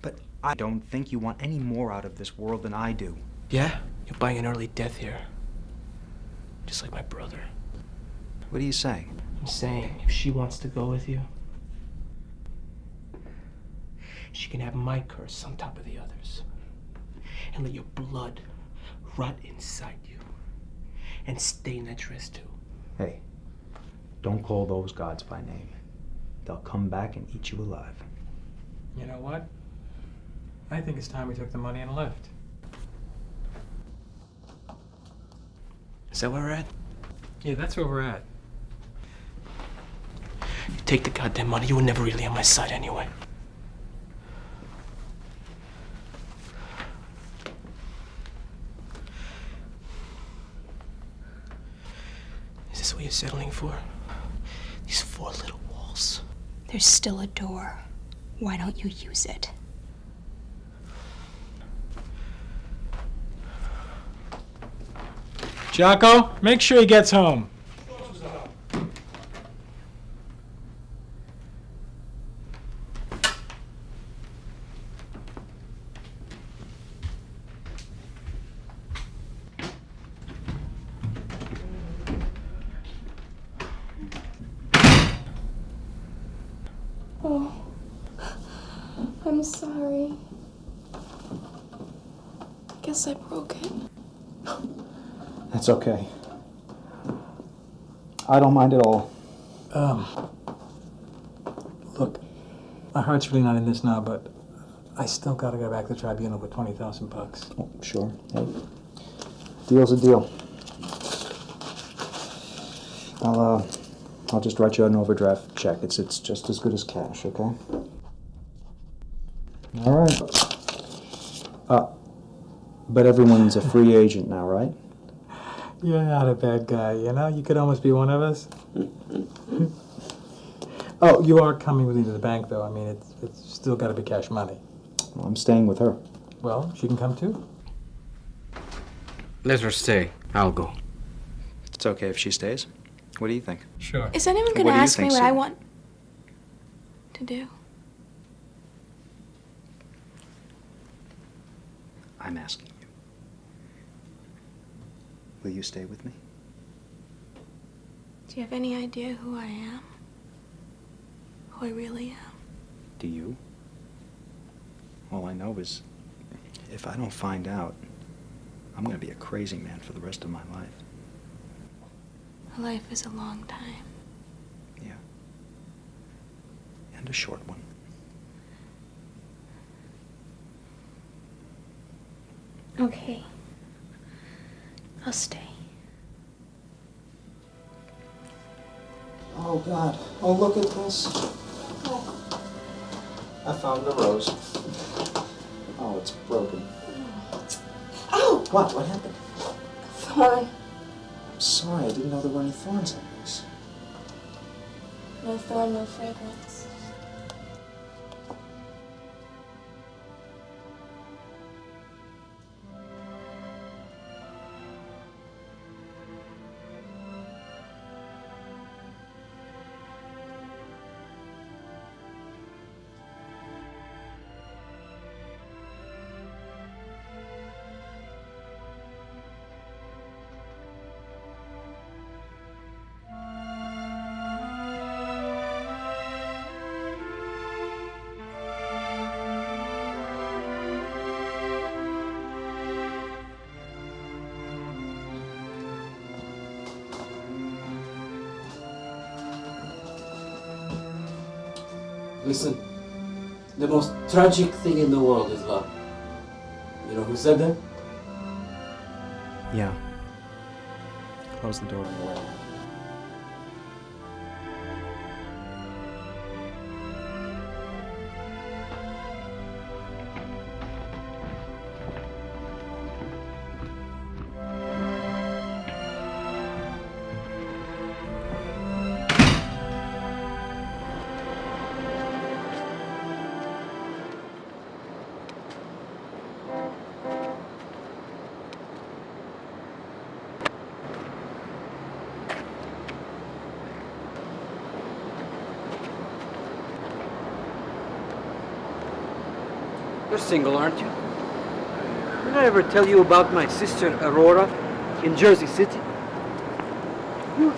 But I don't think you want any more out of this world than I do. Yeah? You're buying an early death here. Just like my brother. What are you saying? I'm saying if she wants to go with you, she can have my curse on top of the others. And let your blood rot inside you. And stain that dress too. Hey, don't call those gods by name. They'll come back and eat you alive. You know what? I think it's time we took the money and left. Is that where we're at? Yeah, that's where we're at. You take the goddamn money, you were never really on my side anyway. Is this what you're settling for? These 4 little walls. There's still a door. Why don't you use it? Jocko, make sure he gets home. Oh, I'm sorry. Guess I broke it. That's okay. I don't mind at all. Look, my heart's really not in this now, but I still gotta go back to the tribunal with $20,000. Oh, sure. Hey, deal's a deal. I'll just write you an overdraft check. It's just as good as cash, okay? All right. But everyone's a free agent now, right? You're not a bad guy, you know? You could almost be one of us. Oh, you are coming with me to the bank, though. I mean, it's still got to be cash money. Well, I'm staying with her. Well, she can come too. Let her stay. I'll go. It's okay if she stays. What do you think? Sure. Is anyone going What to do you ask me think, what I Sue? want to do? I'm asking you. Will you stay with me? Do you have any idea who I am? Who I really am? Do you? All I know is, if I don't find out, I'm going to be a crazy man for the rest of my life. A life is a long time. Yeah. And a short one. Okay. I'll stay. Oh, God. Oh, look at this. I found the rose. Oh, it's broken. Oh! What? What happened? Thorn. I'm sorry. I didn't know there were any thorns on this. No thorn, no fragrance. Listen, the most tragic thing in the world is love. You know who said that? Yeah. Close the door on the way. You're single, aren't you? Did I ever tell you about my sister Aurora in Jersey City? You